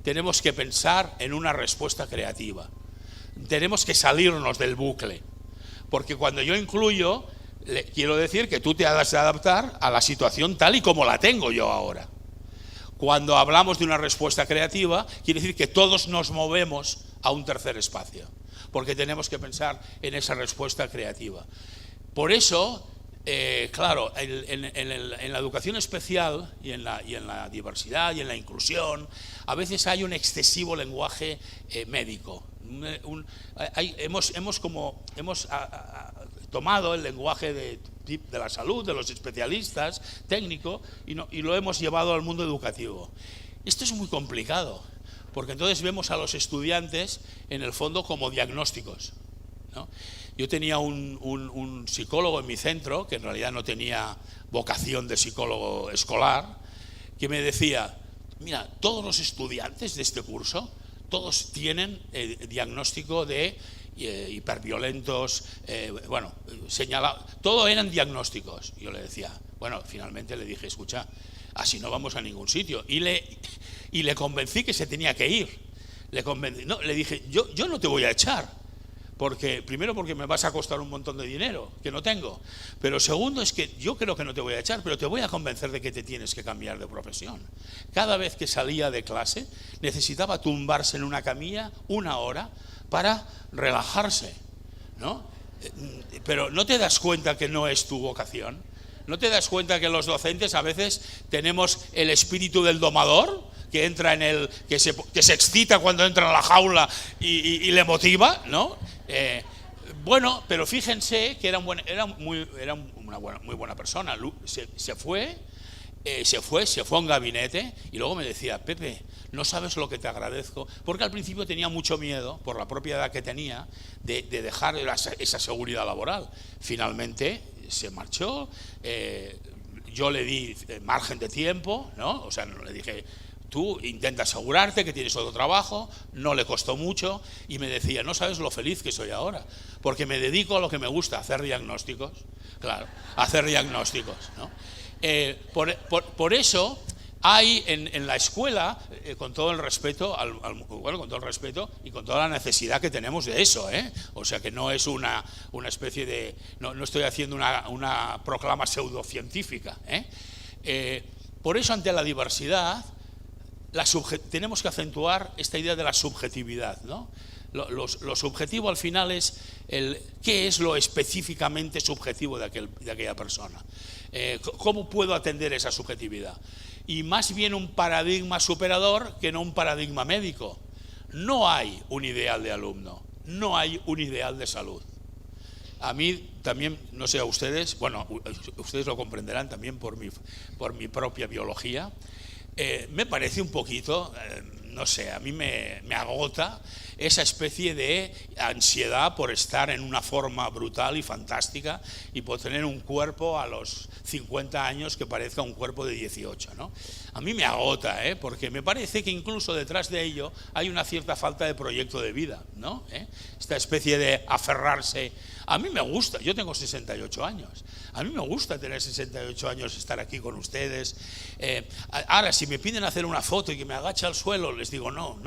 tenemos que pensar en una respuesta creativa. Tenemos que salirnos del bucle, porque cuando yo incluyo, quiero decir que tú te has de adaptar a la situación tal y como la tengo yo ahora. Cuando hablamos de una respuesta creativa, quiere decir que todos nos movemos a un tercer espacio, porque tenemos que pensar en esa respuesta creativa. Por eso, claro, en la educación especial y en la diversidad y en la inclusión, a veces hay un excesivo lenguaje médico. Hemos tomado el lenguaje de la salud, de los especialistas, técnico, y lo hemos llevado al mundo educativo. Esto es muy complicado, porque entonces vemos a los estudiantes en el fondo como diagnósticos, ¿no? Yo tenía un psicólogo en mi centro, que en realidad no tenía vocación de psicólogo escolar, que me decía, mira, todos los estudiantes de este curso, todos tienen diagnóstico de hiperviolentos, todo eran diagnósticos. Yo le decía, bueno, finalmente le dije, escucha, así no vamos a ningún sitio. Y le convencí que se tenía que ir. Le dije, yo no te voy a echar. Primero porque me vas a costar un montón de dinero, que no tengo. Pero segundo es que yo creo que no te voy a echar, pero te voy a convencer de que te tienes que cambiar de profesión. Cada vez que salía de clase necesitaba tumbarse en una camilla 1 hora para relajarse, ¿no? Pero ¿no te das cuenta que no es tu vocación? ¿No te das cuenta que los docentes a veces tenemos el espíritu del domador, que entra que se excita cuando entra en la jaula y le motiva, ¿no? Bueno, pero fíjense que era muy buena persona. Se fue a un gabinete y luego me decía, Pepe, no sabes lo que te agradezco, porque al principio tenía mucho miedo, por la propia edad que tenía, de dejar esa seguridad laboral. Finalmente se marchó, yo le di margen de tiempo, ¿no? O sea, no le dije, tú intenta asegurarte que tienes otro trabajo, no le costó mucho, y me decía, no sabes lo feliz que soy ahora, porque me dedico a lo que me gusta, hacer diagnósticos, claro, hacer diagnósticos, ¿no? Por eso hay en la escuela, con todo el respeto, con todo el respeto y con toda la necesidad que tenemos de eso, o sea que no es una especie de, no estoy haciendo una proclama pseudocientífica, por eso ante la diversidad tenemos que acentuar esta idea de la subjetividad, ¿no? Lo subjetivo al final es qué es lo específicamente subjetivo de aquella persona. ¿Cómo puedo atender esa subjetividad? Y más bien un paradigma superador que no un paradigma médico. No hay un ideal de alumno, no hay un ideal de salud. A mí también, no sé a ustedes, bueno, ustedes lo comprenderán también por mi propia biología, Me parece un poquito, no sé, a mí me agota esa especie de ansiedad por estar en una forma brutal y fantástica y por tener un cuerpo a los 50 años que parezca un cuerpo de 18, ¿no? A mí me agota, porque me parece que incluso detrás de ello hay una cierta falta de proyecto de vida, ¿no? Esta especie de aferrarse. A mí me gusta, yo tengo 68 años, a mí me gusta tener 68 años, estar aquí con ustedes. Ahora, si me piden hacer una foto y que me agache al suelo, les digo, no,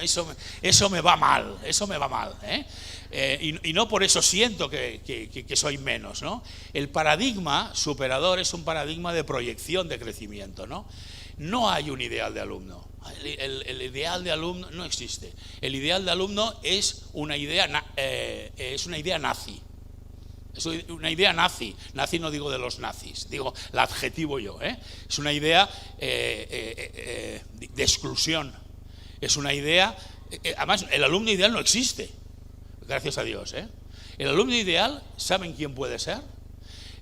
eso me va mal, eso me va mal. Y no por eso siento que soy menos, ¿no? El paradigma superador es un paradigma de proyección de crecimiento, ¿no? No hay un ideal de alumno. El ideal de alumno no existe. El ideal de alumno es una idea nazi. Es una idea nazi. Nazi no digo de los nazis, digo el adjetivo yo. Es una idea de exclusión. Es una idea. Además, el alumno ideal no existe. Gracias a Dios. El alumno ideal, ¿saben quién puede ser?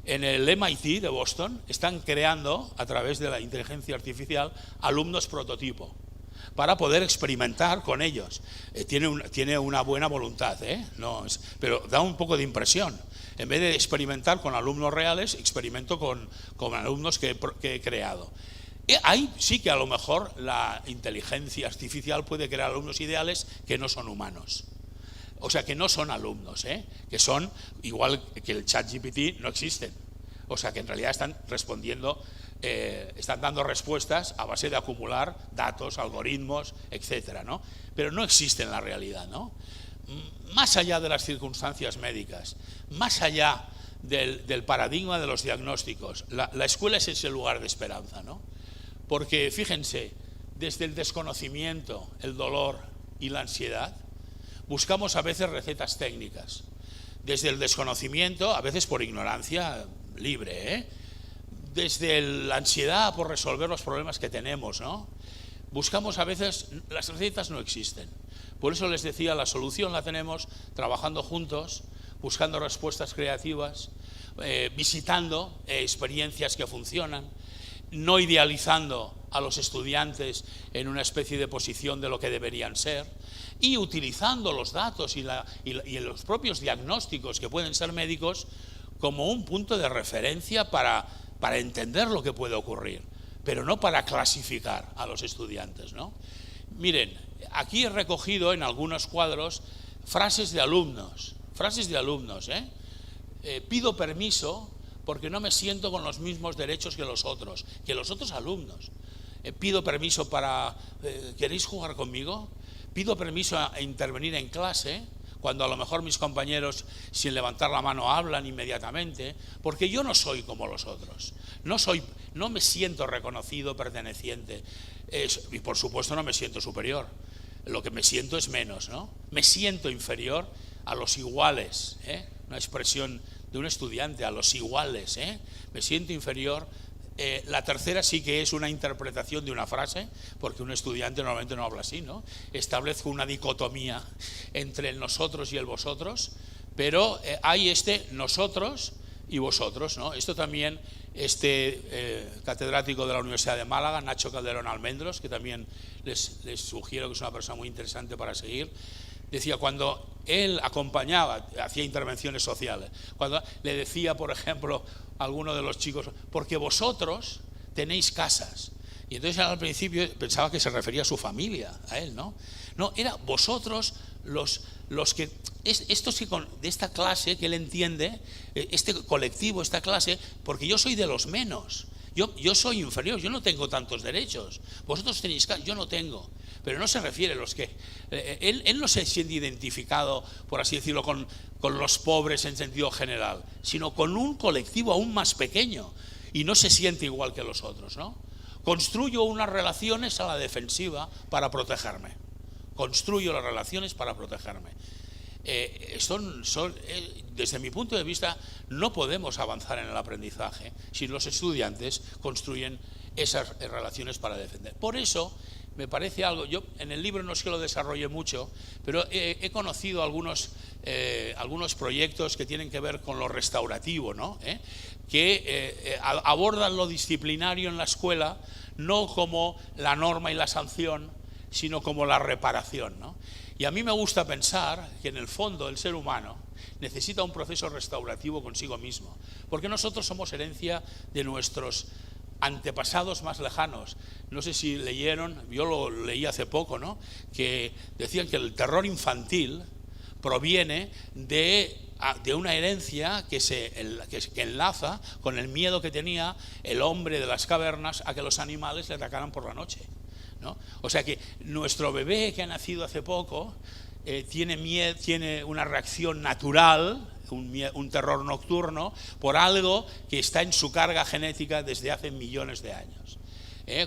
En el MIT de Boston están creando, a través de la inteligencia artificial, alumnos prototipo para poder experimentar con ellos. Tiene una buena voluntad, pero da un poco de impresión. En vez de experimentar con alumnos reales, experimento con alumnos que he creado. Ahí sí que a lo mejor la inteligencia artificial puede crear alumnos ideales que no son humanos. O sea, que no son alumnos, que son, igual que el ChatGPT, no existen. O sea, que en realidad están respondiendo, están dando respuestas a base de acumular datos, algoritmos, etcétera, ¿no? Pero no existen en la realidad, ¿no? Más allá de las circunstancias médicas, más allá del paradigma de los diagnósticos, la escuela es ese lugar de esperanza, ¿no? Porque, fíjense, desde el desconocimiento, el dolor y la ansiedad, buscamos a veces recetas técnicas. Desde el desconocimiento, a veces por ignorancia libre, desde la ansiedad por resolver los problemas que tenemos, ¿no? Buscamos a veces, las recetas no existen. Por eso les decía, la solución la tenemos trabajando juntos, buscando respuestas creativas, visitando experiencias que funcionan, no idealizando a los estudiantes en una especie de posición de lo que deberían ser, y utilizando los datos y los propios diagnósticos que pueden ser médicos como un punto de referencia para entender lo que puede ocurrir, pero no para clasificar a los estudiantes, ¿no? Miren, aquí he recogido en algunos cuadros frases de alumnos, pido permiso porque no me siento con los mismos derechos que los otros alumnos. Pido permiso para, ¿queréis jugar conmigo? Pido permiso a intervenir en clase, cuando a lo mejor mis compañeros sin levantar la mano hablan inmediatamente, porque yo no soy como los otros, no me siento reconocido, perteneciente, y por supuesto no me siento superior, lo que me siento es menos, ¿no? Me siento inferior a los iguales, una expresión de un estudiante, a los iguales, me siento inferior. La tercera sí que es una interpretación de una frase, porque un estudiante normalmente no habla así, ¿no? Establezco una dicotomía entre el nosotros y el vosotros, pero hay nosotros y vosotros, ¿no? Esto también, catedrático de la Universidad de Málaga, Nacho Calderón Almendros, que también les sugiero que es una persona muy interesante para seguir, decía, cuando él acompañaba, hacía intervenciones sociales, cuando le decía, por ejemplo, a alguno de los chicos, porque vosotros tenéis casas. Y entonces al principio pensaba que se refería a su familia, a él, ¿no? No, era vosotros los que, estos que de esta clase que él entiende, este colectivo, esta clase, porque yo soy de los menos. Yo soy inferior, yo no tengo tantos derechos. Vosotros tenéis casas, yo no tengo. Pero no se refiere a los que... Él no se siente identificado, por así decirlo, con los pobres en sentido general, sino con un colectivo aún más pequeño, y no se siente igual que los otros, ¿no? Construyo unas relaciones a la defensiva para protegerme. Construyo las relaciones para protegerme. Desde mi punto de vista, no podemos avanzar en el aprendizaje si los estudiantes construyen esas relaciones para defender. Por eso, me parece algo, yo en el libro no es que lo desarrolle mucho, pero he conocido algunos proyectos que tienen que ver con lo restaurativo, ¿no? Que abordan lo disciplinario en la escuela no como la norma y la sanción, sino como la reparación, ¿no? Y a mí me gusta pensar que en el fondo el ser humano necesita un proceso restaurativo consigo mismo, porque nosotros somos herencia de nuestros antepasados más lejanos. No sé si leyeron, yo lo leí hace poco, ¿no?, que decían que el terror infantil proviene de una herencia que enlaza con el miedo que tenía el hombre de las cavernas a que los animales le atacaran por la noche, ¿no? O sea que nuestro bebé que ha nacido hace poco tiene una reacción natural, un terror nocturno, por algo que está en su carga genética desde hace millones de años.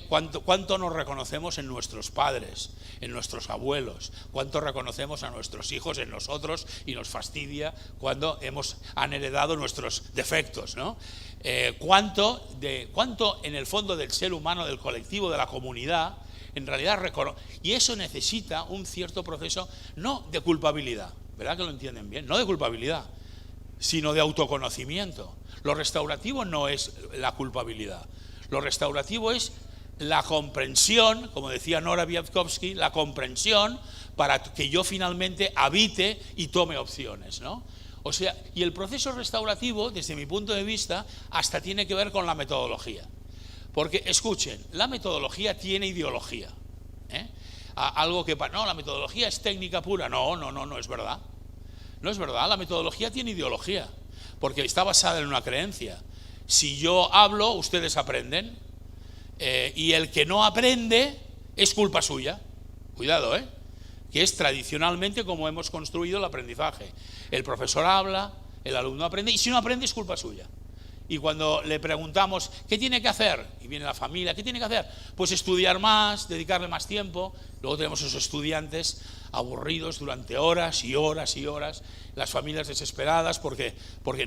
¿Cuánto nos reconocemos en nuestros padres, en nuestros abuelos? ¿Cuánto reconocemos a nuestros hijos en nosotros y nos fastidia cuando han heredado nuestros defectos, ¿no? ¿Cuánto en el fondo del ser humano, del colectivo, de la comunidad, en realidad y eso necesita un cierto proceso, no de culpabilidad, ¿verdad que lo entienden bien? No de culpabilidad, sino de autoconocimiento. Lo restaurativo no es la culpabilidad, lo restaurativo es la comprensión, como decía Nora Wiatkowski, la comprensión para que yo finalmente habite y tome opciones, ¿no? O sea, y el proceso restaurativo, desde mi punto de vista, hasta tiene que ver con la metodología. Porque, escuchen, la metodología tiene ideología. Algo que, no, la metodología es técnica pura. No es verdad. No es verdad, la metodología tiene ideología, porque está basada en una creencia. Si yo hablo, ustedes aprenden, y el que no aprende es culpa suya. Cuidado, que es tradicionalmente como hemos construido el aprendizaje. El profesor habla, el alumno aprende, y si no aprende es culpa suya. Y cuando le preguntamos, ¿qué tiene que hacer? Y viene la familia, ¿qué tiene que hacer? Pues estudiar más, dedicarle más tiempo. Luego tenemos esos estudiantes aburridos durante horas y horas y horas, las familias desesperadas porque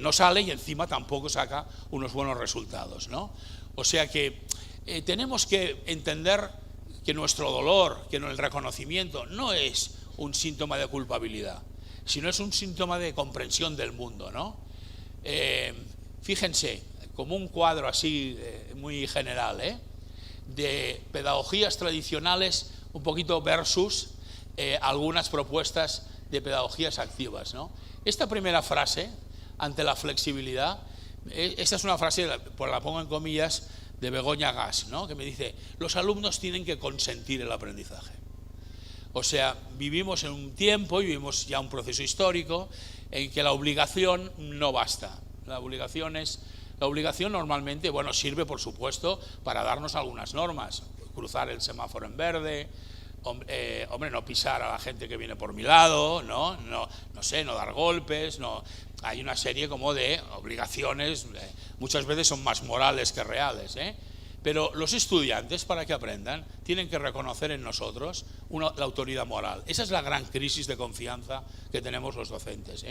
no sale y encima tampoco saca unos buenos resultados, ¿no? O sea que tenemos que entender que nuestro dolor, que el reconocimiento no es un síntoma de culpabilidad, sino es un síntoma de comprensión del mundo, ¿no? Fíjense, como un cuadro así muy general, de pedagogías tradicionales un poquito versus algunas propuestas de pedagogías activas, ¿no? Esta primera frase, ante la flexibilidad, esta es una frase, pues la pongo en comillas, de Begoña Gas, ¿no?, que me dice, los alumnos tienen que consentir el aprendizaje. O sea, vivimos en un tiempo y vivimos ya un proceso histórico en que la obligación no basta. La obligación normalmente, bueno, sirve por supuesto para darnos algunas normas, cruzar el semáforo en verde, hombre, no pisar a la gente que viene por mi lado, no dar golpes, no. Hay una serie como de obligaciones, muchas veces son más morales que reales, Pero los estudiantes, para que aprendan, tienen que reconocer en nosotros la autoridad moral. Esa es la gran crisis de confianza que tenemos los docentes,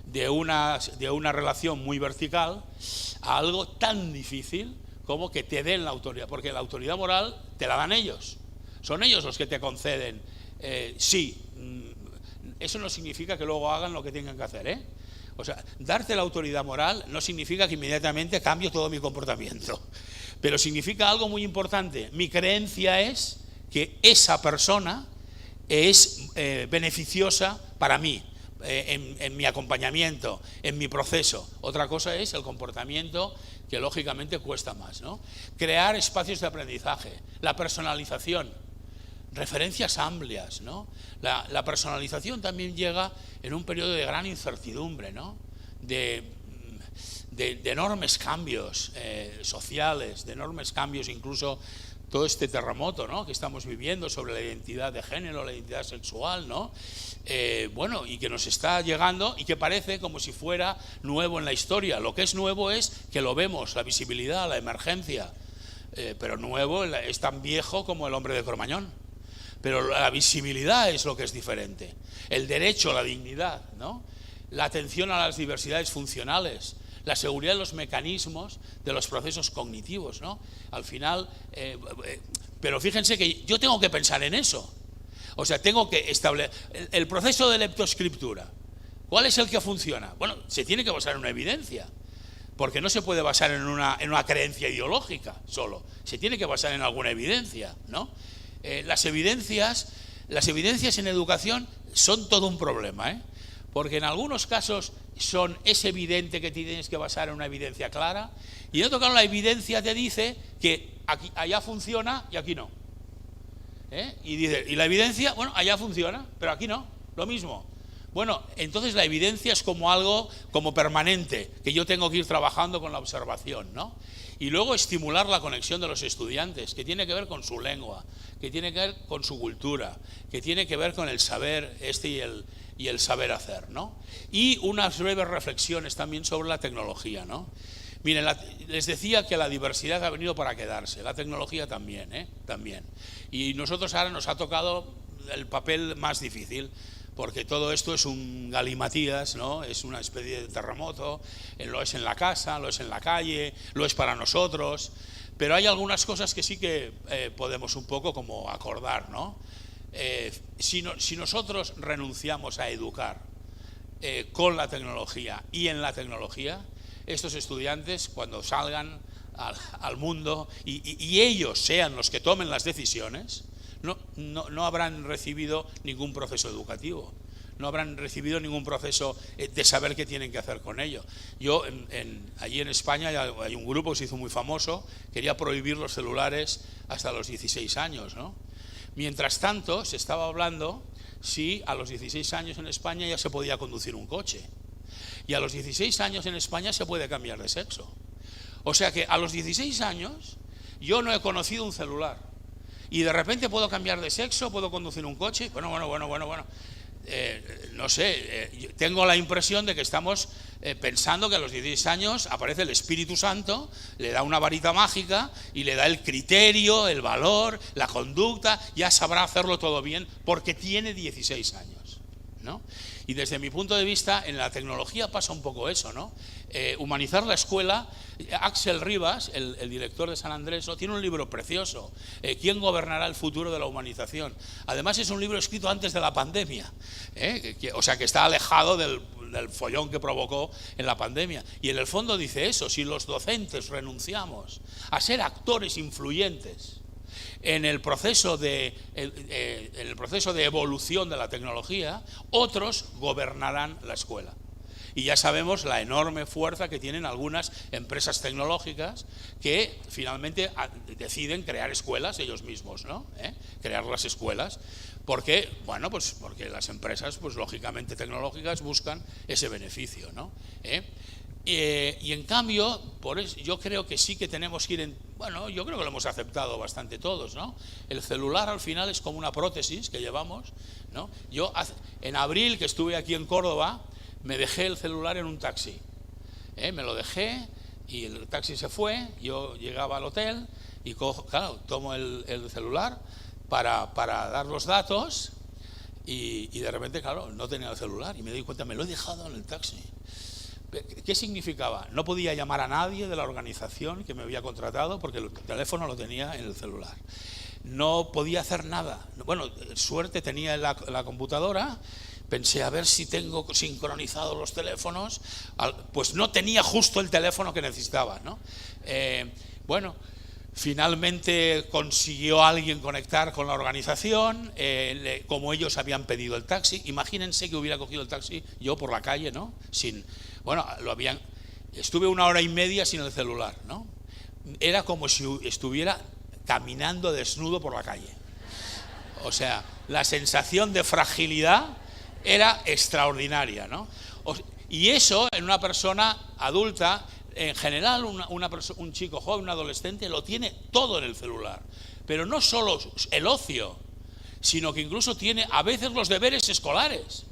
de una relación muy vertical a algo tan difícil como que te den la autoridad, porque la autoridad moral te la dan ellos, son ellos los que te conceden, sí, eso no significa que luego hagan lo que tengan que hacer, O sea, darte la autoridad moral no significa que inmediatamente cambie todo mi comportamiento, pero significa algo muy importante. Mi creencia es que esa persona es beneficiosa para mí, en mi acompañamiento, en mi proceso. Otra cosa es el comportamiento, que lógicamente cuesta más, ¿no? Crear espacios de aprendizaje, la personalización, referencias amplias, ¿no? La personalización también llega en un periodo de gran incertidumbre, ¿no? De enormes cambios sociales, de enormes cambios, incluso todo este terremoto, ¿no?, que estamos viviendo sobre la identidad de género, la identidad sexual, ¿no? Bueno, y que nos está llegando y que parece como si fuera nuevo en la historia. Lo que es nuevo es que lo vemos, la visibilidad, la emergencia, pero nuevo es tan viejo como el hombre de Cromañón. Pero la visibilidad es lo que es diferente. El derecho a la dignidad, ¿no?, la atención a las diversidades funcionales, la seguridad de los mecanismos de los procesos cognitivos, ¿no? Al final, Pero fíjense que yo tengo que pensar en eso. O sea, tengo que establecer el proceso de leptoscriptura. ¿Cuál es el que funciona? Bueno, se tiene que basar en una evidencia, porque no se puede basar en una creencia ideológica solo. Se tiene que basar en alguna evidencia, ¿no? Las evidencias en educación son todo un problema, ¿eh? Porque en algunos casos es evidente que tienes que basar en una evidencia clara, y en otro caso la evidencia te dice que allá funciona y aquí no. Y la evidencia, bueno, allá funciona, pero aquí no, lo mismo. Bueno, entonces la evidencia es como algo como permanente, que yo tengo que ir trabajando con la observación, ¿no? Y luego estimular la conexión de los estudiantes, que tiene que ver con su lengua, que tiene que ver con su cultura, que tiene que ver con el saber y el saber hacer, ¿no? Y unas breves reflexiones también sobre la tecnología, ¿no? Miren, les decía que la diversidad ha venido para quedarse, la tecnología también, también. Y nosotros ahora nos ha tocado el papel más difícil, porque todo esto es un galimatías, ¿no? Es una especie de terremoto, lo es en la casa, lo es en la calle, lo es para nosotros, pero hay algunas cosas que sí que podemos un poco como acordar, ¿no? Si nosotros renunciamos a educar con la tecnología y en la tecnología, estos estudiantes cuando salgan al mundo y ellos sean los que tomen las decisiones, no habrán recibido ningún proceso educativo, no habrán recibido ningún proceso de saber qué tienen que hacer con ello. Yo, allí en España hay un grupo que se hizo muy famoso, quería prohibir los celulares hasta los 16 años, ¿no? Mientras tanto, se estaba hablando si a los 16 años en España ya se podía conducir un coche. Y a los 16 años en España se puede cambiar de sexo. O sea que a los 16 años yo no he conocido un celular. Y de repente puedo cambiar de sexo, puedo conducir un coche. Bueno. No sé, tengo la impresión de que estamos pensando que a los 16 años aparece el Espíritu Santo, le da una varita mágica y le da el criterio, el valor, la conducta, ya sabrá hacerlo todo bien porque tiene 16 años, ¿no? Y desde mi punto de vista, en la tecnología pasa un poco eso, ¿no? Humanizar la escuela. Axel Rivas, el director de San Andrés, tiene un libro precioso, ¿Quién gobernará el futuro de la humanización? Además es un libro escrito antes de la pandemia, o sea que está alejado del follón que provocó en la pandemia. Y en el fondo dice eso: si los docentes renunciamos a ser actores influyentes en el proceso de evolución de la tecnología, otros gobernarán la escuela. Y ya sabemos la enorme fuerza que tienen algunas empresas tecnológicas que finalmente deciden crear escuelas ellos mismos, ¿no? Crear las escuelas, porque, bueno, pues porque las empresas, pues lógicamente tecnológicas, buscan ese beneficio, ¿no? Y en cambio, por eso, yo creo que sí que tenemos que ir bueno, yo creo que lo hemos aceptado bastante todos, ¿no? El celular al final es como una prótesis que llevamos, ¿no? Yo en abril, que estuve aquí en Córdoba, me dejé el celular en un taxi, me lo dejé y el taxi se fue, yo llegaba al hotel y tomo el celular para dar los datos y de repente, claro, no tenía el celular y me di cuenta, me lo he dejado en el taxi. ¿Qué significaba? No podía llamar a nadie de la organización que me había contratado porque el teléfono lo tenía en el celular. No podía hacer nada. Bueno, suerte tenía la computadora. Pensé a ver si tengo sincronizados los teléfonos. Pues no tenía justo el teléfono que necesitaba, ¿no? Bueno, finalmente consiguió alguien conectar con la organización, como ellos habían pedido el taxi. Imagínense que hubiera cogido el taxi yo por la calle, ¿no? Estuve 1 hora y media sin el celular, ¿no? Era como si estuviera caminando desnudo por la calle. O sea, la sensación de fragilidad era extraordinaria, ¿no? Y eso en una persona adulta, en general un chico joven, un adolescente, lo tiene todo en el celular. Pero no solo el ocio, sino que incluso tiene a veces los deberes escolares.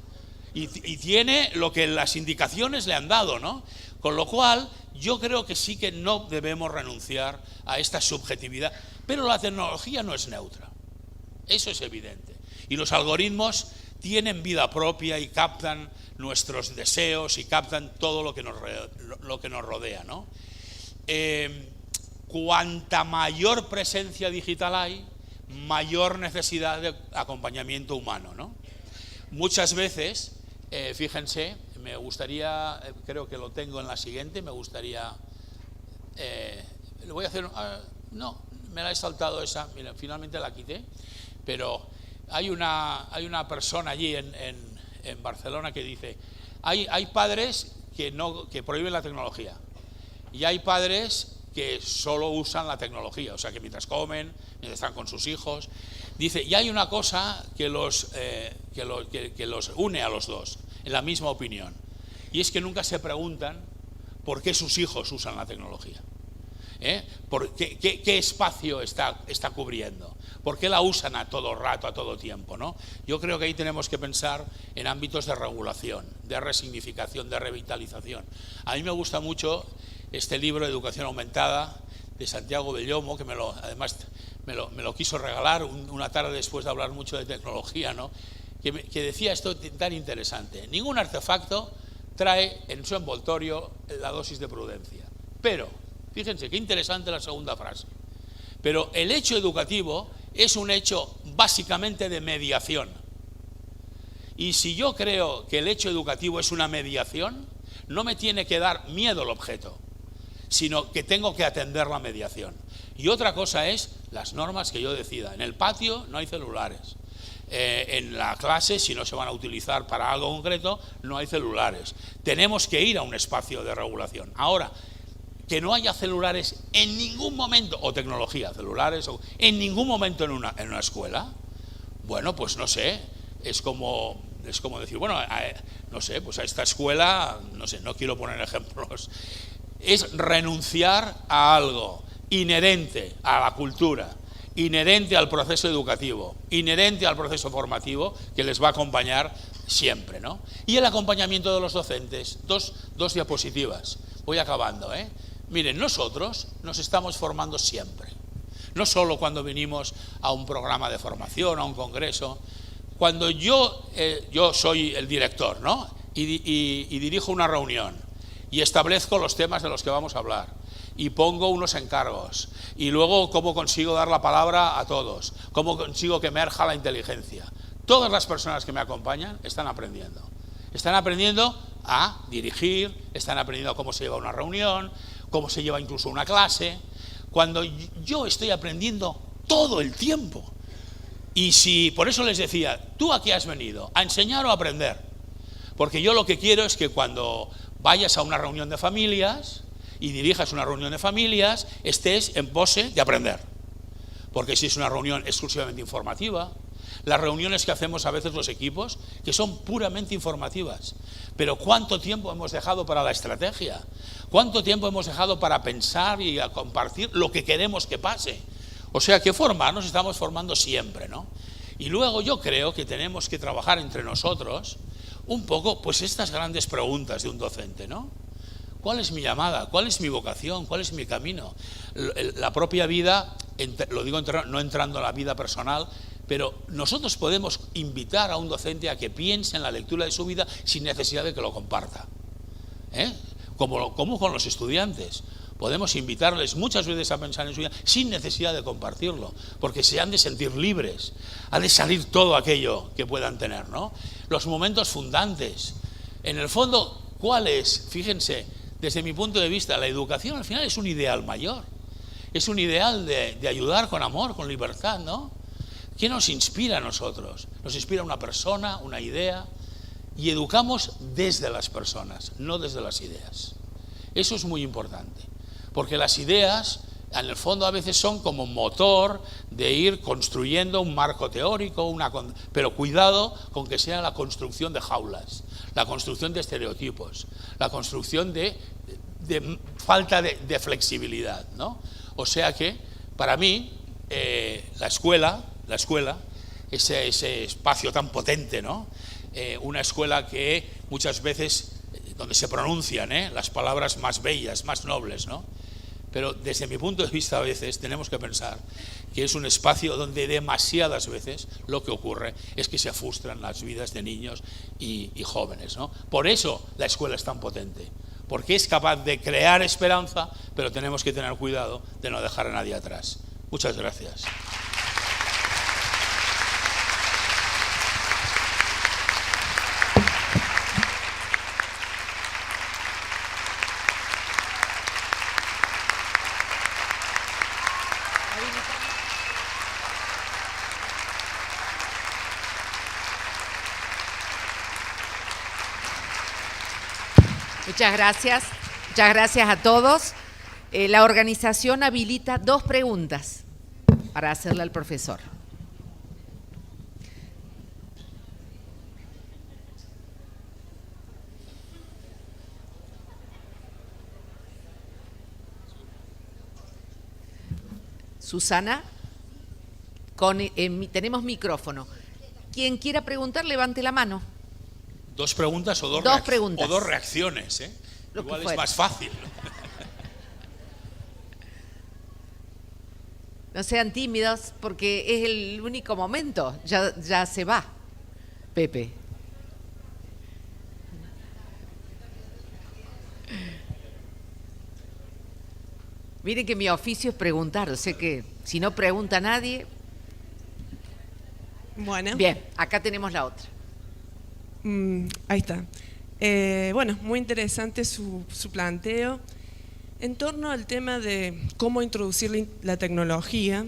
Y tiene lo que las indicaciones le han dado, ¿no? Con lo cual, yo creo que sí que no debemos renunciar a esta subjetividad. Pero la tecnología no es neutra. Eso es evidente. Y los algoritmos tienen vida propia y captan nuestros deseos y captan todo lo que nos rodea, ¿no? Cuanta mayor presencia digital hay, mayor necesidad de acompañamiento humano, ¿no? Muchas veces, fíjense, me gustaría, creo que lo tengo en la siguiente, me gustaría, le voy a hacer, no, me la he saltado esa, mira, finalmente la quité, pero hay una persona allí en Barcelona que dice, hay padres que prohíben la tecnología y hay padres que solo usan la tecnología, o sea que mientras comen, mientras están con sus hijos. Dice, y hay una cosa que los une a los dos, en la misma opinión, y es que nunca se preguntan por qué sus hijos usan la tecnología. ¿Qué espacio está cubriendo? ¿Por qué la usan a todo rato, a todo tiempo, ¿no? Yo creo que ahí tenemos que pensar en ámbitos de regulación, de resignificación, de revitalización. A mí me gusta mucho este libro de Educación Aumentada de Santiago Bellomo, que además me lo quiso regalar una tarde después de hablar mucho de tecnología, ¿no? Que decía esto tan interesante: ningún artefacto trae en su envoltorio la dosis de prudencia, pero, fíjense qué interesante la segunda frase, pero el hecho educativo es un hecho básicamente de mediación. Y si yo creo que el hecho educativo es una mediación, no me tiene que dar miedo el objeto, sino que tengo que atender la mediación. Y otra cosa es las normas que yo decida. En el patio no hay celulares. En la clase, si no se van a utilizar para algo concreto, no hay celulares. Tenemos que ir a un espacio de regulación. Ahora, que no haya celulares en ningún momento, o tecnología, celulares, en ningún momento en una escuela, bueno, pues no sé, es como decir, bueno, no sé, pues a esta escuela, no sé, no quiero poner ejemplos, es renunciar a algo inherente a la cultura, inherente al proceso educativo, inherente al proceso formativo que les va a acompañar siempre, ¿no? Y el acompañamiento de los docentes, dos diapositivas, voy acabando, Miren, nosotros nos estamos formando siempre, no solo cuando venimos a un programa de formación, a un congreso. Cuando yo soy el director, ¿no? Y dirijo una reunión y establezco los temas de los que vamos a hablar y pongo unos encargos y luego cómo consigo dar la palabra a todos, cómo consigo que emerja la inteligencia. Todas las personas que me acompañan están aprendiendo a dirigir, están aprendiendo cómo se lleva una reunión, cómo se lleva incluso una clase, cuando yo estoy aprendiendo todo el tiempo. Y si, por eso les decía, ¿tú a qué has venido? ¿A enseñar o a aprender? Porque yo lo que quiero es que cuando vayas a una reunión de familias y dirijas una reunión de familias, estés en pose de aprender. Porque si es una reunión exclusivamente informativa, las reuniones que hacemos a veces los equipos, que son puramente informativas, pero ¿cuánto tiempo hemos dejado para la estrategia? ¿Cuánto tiempo hemos dejado para pensar y a compartir lo que queremos que pase? O sea que nos estamos formando siempre, ¿no? Y luego yo creo que tenemos que trabajar entre nosotros un poco, pues estas grandes preguntas de un docente, ¿no? ¿Cuál es mi llamada? ¿Cuál es mi vocación? ¿Cuál es mi camino? La propia vida, lo digo no entrando en la vida personal, pero nosotros podemos invitar a un docente a que piense en la lectura de su vida sin necesidad de que lo comparta. Como con los estudiantes. Podemos invitarles muchas veces a pensar en su vida sin necesidad de compartirlo, porque se han de sentir libres, ha de salir todo aquello que puedan tener, ¿no? Los momentos fundantes. En el fondo, ¿cuál es? Fíjense, desde mi punto de vista, la educación al final es un ideal mayor. Es un ideal de ayudar con amor, con libertad, ¿no? ¿Qué nos inspira a nosotros? Nos inspira una persona, una idea, y educamos desde las personas, no desde las ideas. Eso es muy importante, porque las ideas, en el fondo, a veces son como motor de ir construyendo un marco teórico, pero cuidado con que sea la construcción de jaulas, la construcción de estereotipos, la construcción de falta de flexibilidad, ¿no? O sea que, para mí, la escuela, ese espacio tan potente, ¿no? Una escuela que muchas veces, donde se pronuncian las palabras más bellas, más nobles, ¿no? Pero desde mi punto de vista a veces tenemos que pensar que es un espacio donde demasiadas veces lo que ocurre es que se frustran las vidas de niños y jóvenes, ¿no? Por eso la escuela es tan potente, porque es capaz de crear esperanza, pero tenemos que tener cuidado de no dejar a nadie atrás. Muchas gracias. Muchas gracias. Muchas gracias a todos. La organización habilita 2 preguntas para hacerle al profesor. Susana, tenemos micrófono. Quien quiera preguntar, levante la mano. 2 preguntas o 2 preguntas. O 2 reacciones, ¿eh? Igual es más fácil. No sean tímidos porque es el único momento. Ya se va, Pepe. Miren que mi oficio es preguntar, o sea que si no pregunta nadie... Bueno. Bien, acá tenemos la otra. Ahí está. Bueno, muy interesante su planteo. En torno al tema de cómo introducir la tecnología,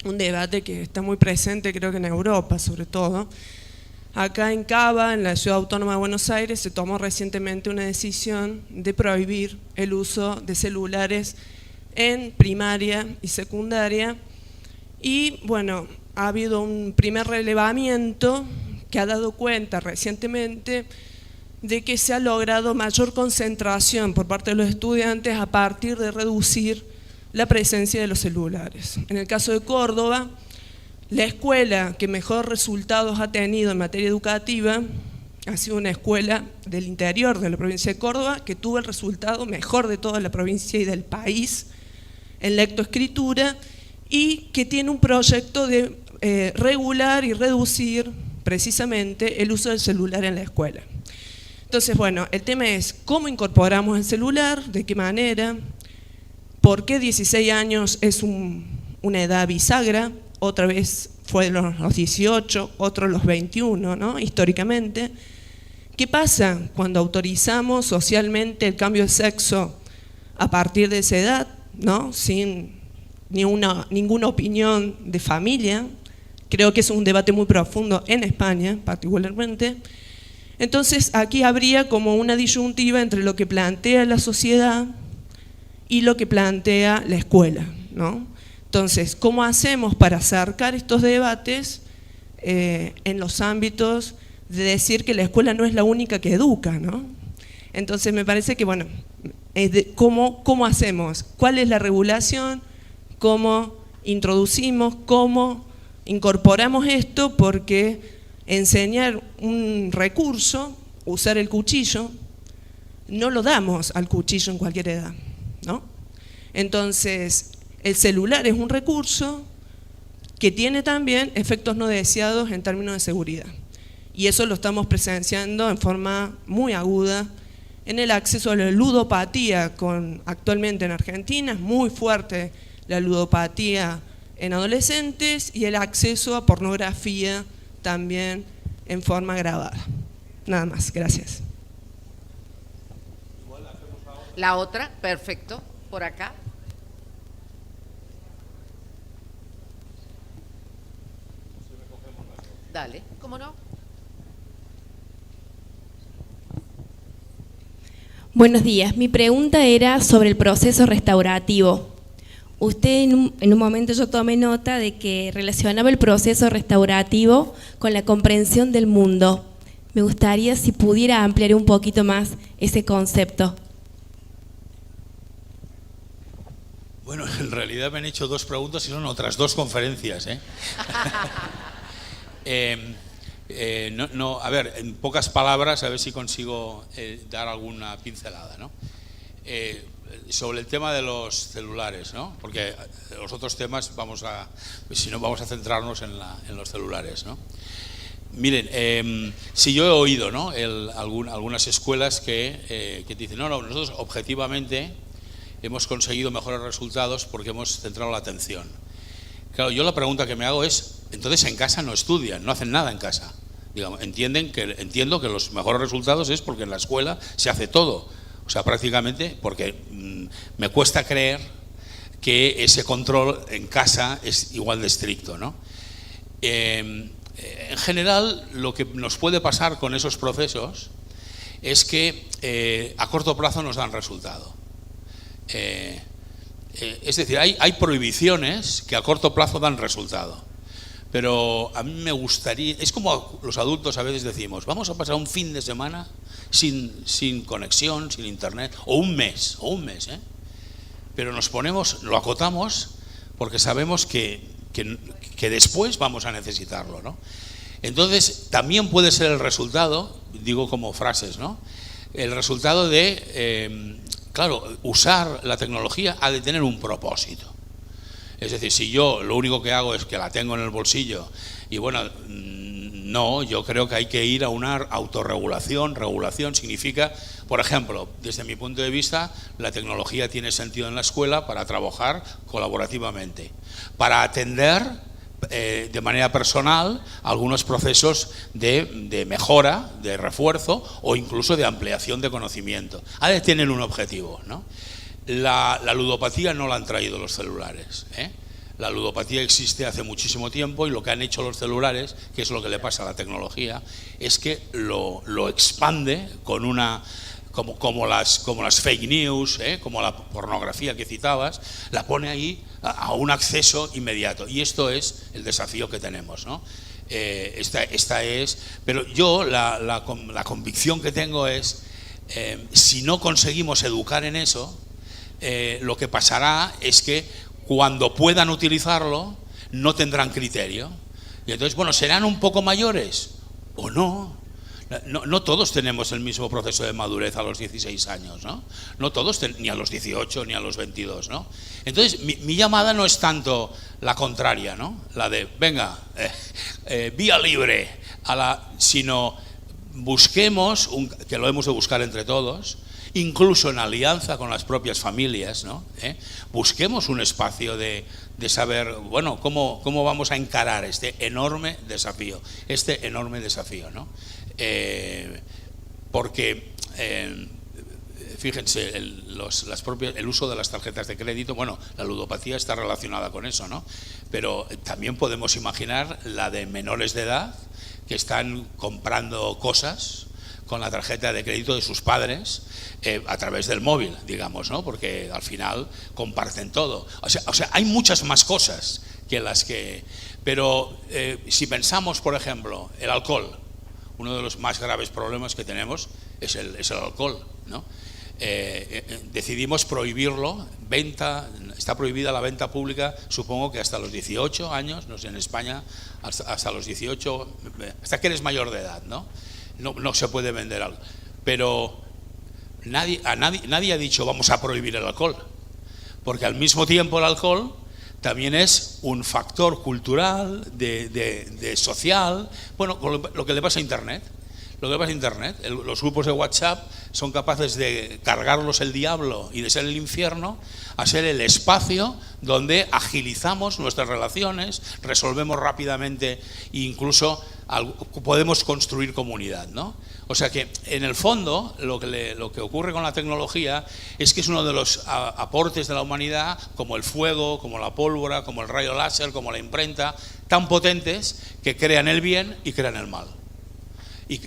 un debate que está muy presente creo que en Europa sobre todo. Acá en Cava, en la Ciudad Autónoma de Buenos Aires, se tomó recientemente una decisión de prohibir el uso de celulares en primaria y secundaria. Y bueno, ha habido un primer relevamiento que ha dado cuenta recientemente de que se ha logrado mayor concentración por parte de los estudiantes a partir de reducir la presencia de los celulares. En el caso de Córdoba, la escuela que mejor resultados ha tenido en materia educativa ha sido una escuela del interior de la provincia de Córdoba que tuvo el resultado mejor de toda la provincia y del país en lectoescritura y que tiene un proyecto de regular y reducir precisamente el uso del celular en la escuela. Entonces, bueno, el tema es cómo incorporamos el celular, de qué manera, por qué 16 años es una edad bisagra, otra vez fue los 18, otros los 21, ¿no? Históricamente. ¿Qué pasa cuando autorizamos socialmente el cambio de sexo a partir de esa edad, ¿no? Sin ninguna opinión de familia? Creo que es un debate muy profundo en España, particularmente. Entonces, aquí habría como una disyuntiva entre lo que plantea la sociedad y lo que plantea la escuela, ¿no? Entonces, ¿cómo hacemos para acercar estos debates en los ámbitos de decir que la escuela no es la única que educa, ¿no? Entonces, me parece que, bueno, ¿cómo hacemos? ¿Cuál es la regulación? ¿Cómo introducimos? ¿Cómo incorporamos esto? Porque enseñar un recurso, usar el cuchillo, no lo damos al cuchillo en cualquier edad, ¿no? Entonces, el celular es un recurso que tiene también efectos no deseados en términos de seguridad. Y eso lo estamos presenciando en forma muy aguda en el acceso a la ludopatía actualmente en Argentina. Es muy fuerte la ludopatía en adolescentes y el acceso a pornografía también en forma grabada. Nada más, gracias. La otra, perfecto, por acá. Dale, ¿cómo no? Buenos días, mi pregunta era sobre el proceso restaurativo. Usted en un momento yo tomé nota de que relacionaba el proceso restaurativo con la comprensión del mundo. Me gustaría si pudiera ampliar un poquito más ese concepto. Bueno, en realidad me han hecho 2 preguntas y son otras 2 conferencias, a ver, en pocas palabras, a ver si consigo dar alguna pincelada, ¿no? Sobre el tema de los celulares, ¿no? Porque los otros temas vamos a centrarnos en los celulares, ¿no? Miren, si yo he oído, ¿no? algunas escuelas que dicen, no, nosotros objetivamente hemos conseguido mejores resultados porque hemos centrado la atención. Claro, yo la pregunta que me hago es, entonces en casa no estudian, no hacen nada en casa. Digamos, entiendo que los mejores resultados es porque en la escuela se hace todo. O sea, prácticamente, porque me cuesta creer que ese control en casa es igual de estricto, ¿no? En general, lo que nos puede pasar con esos procesos es que a corto plazo nos dan resultado. Es decir, hay prohibiciones que a corto plazo dan resultado. Pero a mí me gustaría, es como los adultos a veces decimos, vamos a pasar un fin de semana sin conexión, sin internet, o un mes, pero lo acotamos porque sabemos que después vamos a necesitarlo, ¿no? Entonces también puede ser el resultado, digo como frases, ¿no? El resultado de, claro, usar la tecnología ha de tener un propósito. Es decir, si yo lo único que hago es que la tengo en el bolsillo y bueno, no, yo creo que hay que ir a una autorregulación. Regulación significa, por ejemplo, desde mi punto de vista, la tecnología tiene sentido en la escuela para trabajar colaborativamente, para atender de manera personal algunos procesos de mejora, de refuerzo o incluso de ampliación de conocimiento. Ha de tener un objetivo, ¿no? La ludopatía no la han traído los celulares, ¿eh? La ludopatía existe hace muchísimo tiempo y lo que han hecho los celulares, que es lo que le pasa a la tecnología, es que lo expande con una, como las fake news, como la pornografía que citabas, la pone ahí a un acceso inmediato. Y esto es el desafío que tenemos, ¿no? Esta es, pero yo la convicción que tengo es, si no conseguimos educar en eso, lo que pasará es que cuando puedan utilizarlo no tendrán criterio y entonces, bueno, serán un poco mayores o no. No todos tenemos el mismo proceso de madurez a los 16 años, ¿no? No todos, ni a los 18 ni a los 22, ¿no? Entonces mi llamada no es tanto la contraria, ¿no? La de, venga, vía libre, sino busquemos, que lo hemos de buscar entre todos, incluso en alianza con las propias familias, ¿no? Busquemos un espacio de saber, bueno, cómo vamos a encarar este enorme desafío, ¿no? Porque fíjense, el uso de las tarjetas de crédito, bueno, la ludopatía está relacionada con eso, ¿no? Pero también podemos imaginar la de menores de edad que están comprando cosas con la tarjeta de crédito de sus padres a través del móvil, digamos, ¿no? Porque al final comparten todo. O sea, hay muchas más cosas que las que... Pero si pensamos, por ejemplo, el alcohol, uno de los más graves problemas que tenemos es el alcohol, ¿no? Decidimos prohibirlo, está prohibida la venta pública, supongo que hasta los 18 años, no sé, en España, hasta los 18, hasta que eres mayor de edad, ¿no? No se puede vender algo. Pero nadie ha dicho vamos a prohibir el alcohol, porque al mismo tiempo el alcohol también es un factor cultural, de social, bueno, lo que le pasa a Internet. Los grupos de WhatsApp son capaces de cargarlos el diablo y de ser el infierno a ser el espacio donde agilizamos nuestras relaciones, resolvemos rápidamente e incluso podemos construir comunidad, ¿no? O sea que en el fondo lo que ocurre con la tecnología es que es uno de los aportes de la humanidad, como el fuego, como la pólvora, como el rayo láser, como la imprenta, tan potentes que crean el bien y crean el mal. Y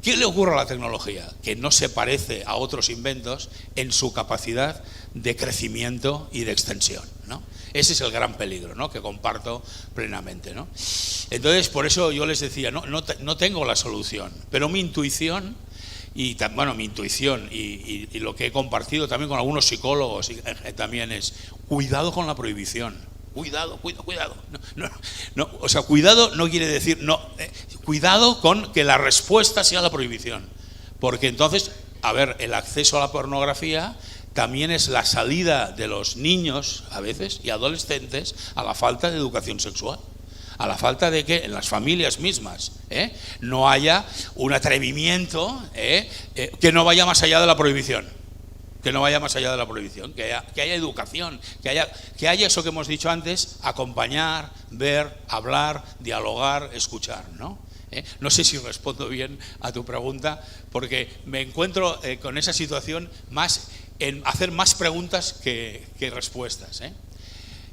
¿qué le ocurre a la tecnología? Que no se parece a otros inventos en su capacidad de crecimiento y de extensión, ¿no? Ese es el gran peligro, ¿no? Que comparto plenamente, ¿no? Entonces, por eso yo les decía, no tengo la solución, pero mi intuición y lo que he compartido también con algunos psicólogos también es cuidado con la prohibición. Cuidado. O sea, cuidado no quiere decir cuidado con que la respuesta sea la prohibición, porque entonces, a ver, el acceso a la pornografía también es la salida de los niños a veces y adolescentes a la falta de educación sexual, a la falta de que en las familias mismas no haya un atrevimiento que no vaya más allá de la prohibición. Que haya educación, que haya eso que hemos dicho antes, acompañar, ver, hablar, dialogar, escuchar, ¿no? No sé si respondo bien a tu pregunta, porque me encuentro con esa situación más en hacer más preguntas que respuestas,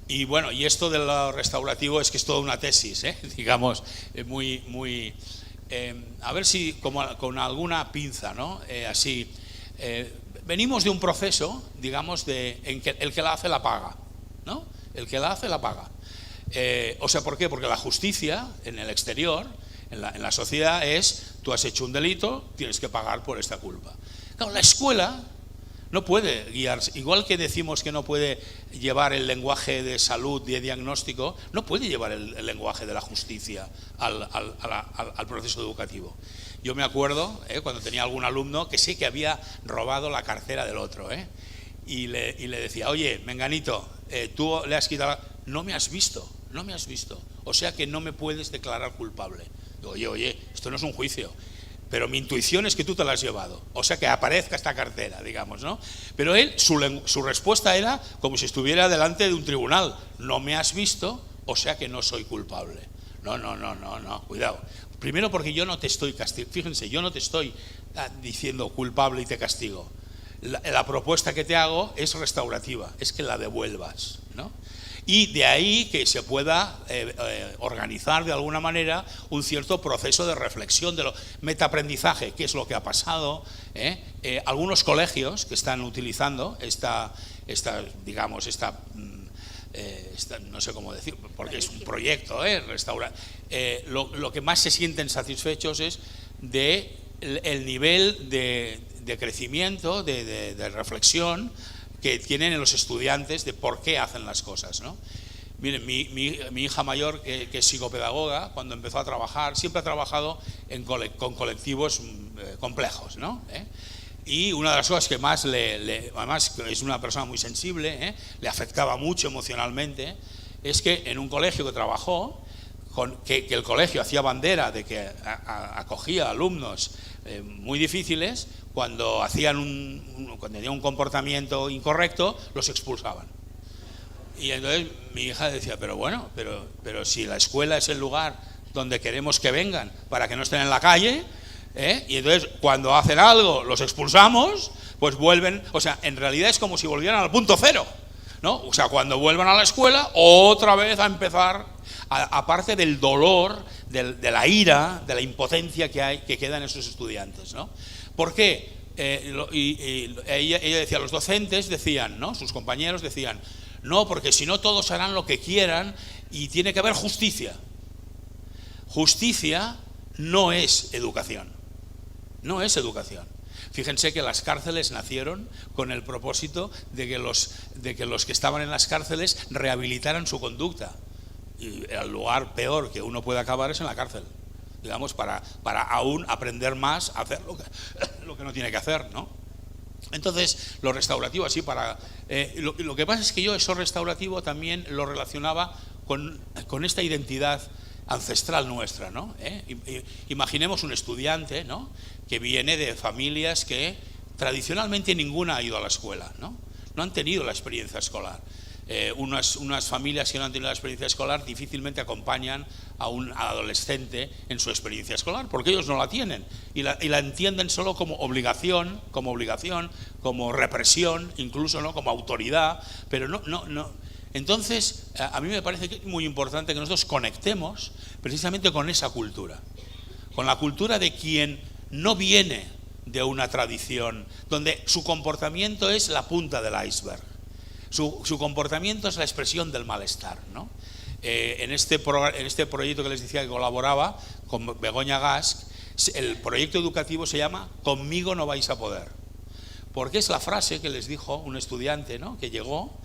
Y bueno, y esto de lo restaurativo es que es toda una tesis, digamos, muy a ver si con alguna pinza, ¿no? Así, venimos de un proceso, digamos, en que el que la hace la paga, ¿no? El que la hace la paga. O sea, ¿por qué? Porque la justicia en el exterior, en la sociedad, es: tú has hecho un delito, tienes que pagar por esta culpa. Claro, la escuela no puede guiarse, igual que decimos que no puede llevar el lenguaje de salud, de diagnóstico, no puede llevar el lenguaje de la justicia al proceso educativo. Yo me acuerdo, cuando tenía algún alumno que sí que había robado la cartera del otro, y le decía: oye, menganito, tú le has quitado, no me has visto, o sea que no me puedes declarar culpable. Digo, oye, esto no es un juicio, pero mi intuición es que tú te la has llevado, o sea que aparezca esta cartera, digamos, ¿no? Pero él, su respuesta era como si estuviera delante de un tribunal: no me has visto, o sea que no soy culpable. No, cuidado. Primero, porque yo no te estoy castigando, fíjense, yo no te estoy diciendo culpable y te castigo. La propuesta que te hago es restaurativa, es que la devuelvas, ¿no? Y de ahí que se pueda organizar de alguna manera un cierto proceso de reflexión de lo metaaprendizaje, qué es lo que ha pasado. Algunos colegios que están utilizando esta no sé cómo decir, porque es un proyecto, restaurar. Lo que más se sienten satisfechos es de el nivel de crecimiento, de reflexión que tienen en los estudiantes de por qué hacen las cosas, ¿no? Miren, mi hija mayor, que es psicopedagoga, cuando empezó a trabajar, siempre ha trabajado con colectivos complejos, ¿no? Y una de las cosas que más además es una persona muy sensible, le afectaba mucho emocionalmente, es que en un colegio que trabajó, que el colegio hacía bandera de que acogía alumnos muy difíciles, cuando tenían un comportamiento incorrecto, los expulsaban. Y entonces mi hija decía: pero bueno, pero si la escuela es el lugar donde queremos que vengan para que no estén en la calle, y entonces cuando hacen algo los expulsamos, pues vuelven, o sea, en realidad es como si volvieran al punto cero, ¿no? O sea, cuando vuelvan a la escuela, otra vez a empezar, aparte del dolor, de la ira, de la impotencia que queda en esos estudiantes, ¿no? ¿Por qué? Ella decía, los docentes decían, ¿no? Sus compañeros decían: no, porque si no todos harán lo que quieran y tiene que haber justicia. Justicia no es educación, no es educación. Fíjense que las cárceles nacieron con el propósito de que los que estaban en las cárceles rehabilitaran su conducta. Y el lugar peor que uno puede acabar es en la cárcel, digamos, para aún aprender más a hacer lo que no tiene que hacer, ¿no? Entonces, lo restaurativo así lo que pasa es que yo eso restaurativo también lo relacionaba con esta identidad ancestral nuestra, ¿no? Imaginemos un estudiante, ¿no?, que viene de familias que tradicionalmente ninguna ha ido a la escuela, ¿no? No han tenido la experiencia escolar. Unas familias que no han tenido la experiencia escolar difícilmente acompañan a un adolescente en su experiencia escolar, porque ellos no la tienen y la entienden solo como obligación, como represión, incluso, ¿no?, como autoridad, pero no. Entonces, a mí me parece que es muy importante que nosotros conectemos precisamente con esa cultura, con la cultura de quien no viene de una tradición, donde su comportamiento es la punta del iceberg. Su comportamiento es la expresión del malestar, ¿no? En este proyecto que les decía que colaboraba con Begoña Gasch, el proyecto educativo se llama "Conmigo no vais a poder", porque es la frase que les dijo un estudiante, ¿no?, que llegó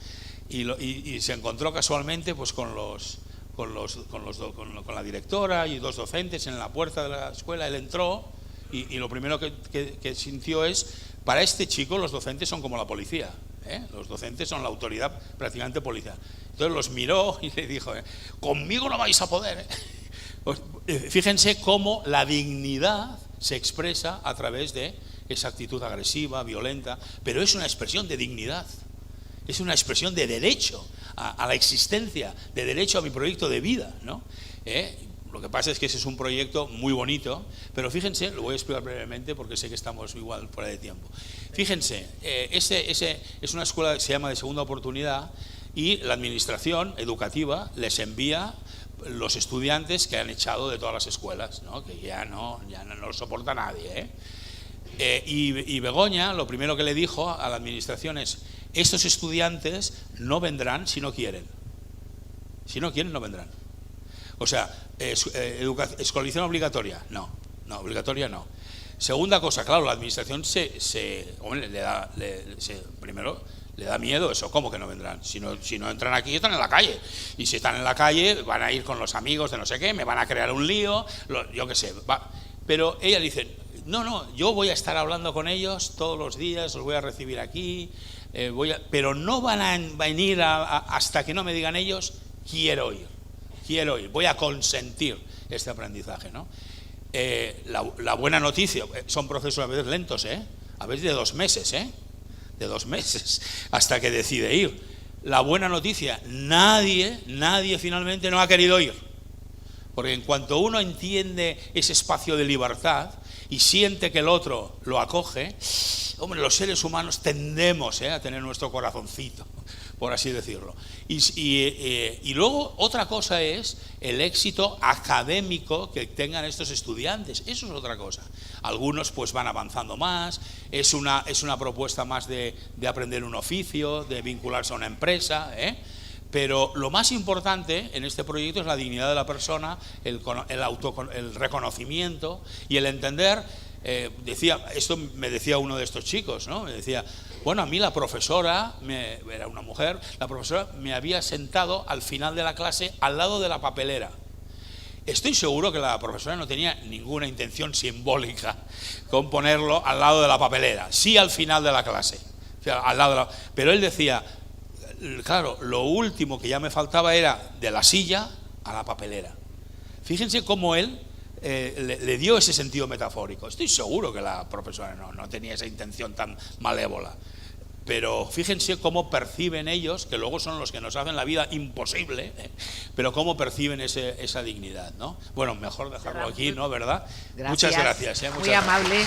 y se encontró casualmente pues con la directora y dos docentes en la puerta de la escuela. Él entró y lo primero que sintió es: para este chico los docentes son como la policía. Los docentes son la autoridad prácticamente policial. Entonces los miró y le dijo: conmigo no vais a poder. Pues, fíjense cómo la dignidad se expresa a través de esa actitud agresiva, violenta, pero es una expresión de dignidad, es una expresión de derecho a la existencia, de derecho a mi proyecto de vida, ¿no? Lo que pasa es que ese es un proyecto muy bonito, pero fíjense, lo voy a explicar brevemente porque sé que estamos igual fuera de tiempo. Fíjense, es una escuela que se llama de segunda oportunidad y la administración educativa les envía los estudiantes que han echado de todas las escuelas, ¿no? Que ya no lo soporta nadie, ¿eh? Y Begoña lo primero que le dijo a la administración es: estos estudiantes no vendrán si no quieren. Si no quieren, no vendrán. O sea, escolarización obligatoria, no, obligatoria no. Segunda cosa, claro, la administración primero le da miedo eso. ¿Cómo que no vendrán? Si no entran aquí, están en la calle. Y si están en la calle, van a ir con los amigos de no sé qué, me van a crear un lío, yo qué sé. Pero ella dice: no, yo voy a estar hablando con ellos todos los días, los voy a recibir aquí, pero no van a venir hasta que no me digan ellos: quiero ir, voy a consentir este aprendizaje, ¿no? La buena noticia, son procesos a veces lentos, a veces de 2 meses, de 2 meses, hasta que decide ir. La buena noticia, nadie finalmente no ha querido ir, porque en cuanto uno entiende ese espacio de libertad y siente que el otro lo acoge, hombre, los seres humanos tendemos a tener nuestro corazoncito, por así decirlo. Y luego otra cosa es el éxito académico que tengan estos estudiantes. Eso es otra cosa. Algunos pues van avanzando más, es una propuesta más de aprender un oficio, de vincularse a una empresa, pero lo más importante en este proyecto es la dignidad de la persona, el reconocimiento y el entender. Esto me decía uno de estos chicos, ¿no? Me decía: bueno, a mí la profesora, era una mujer, la profesora me había sentado al final de la clase al lado de la papelera. Estoy seguro que la profesora no tenía ninguna intención simbólica con ponerlo al lado de la papelera, sí al final de la clase, o sea, pero él decía: claro, lo último que ya me faltaba era de la silla a la papelera. Fíjense cómo él le dio ese sentido metafórico. Estoy seguro que la profesora no tenía esa intención tan malévola, pero fíjense cómo perciben ellos, que luego son los que nos hacen la vida imposible, pero cómo perciben esa dignidad, ¿no? Bueno, mejor dejarlo aquí, ¿no? ¿Verdad? Gracias. Muchas gracias. Muy amable.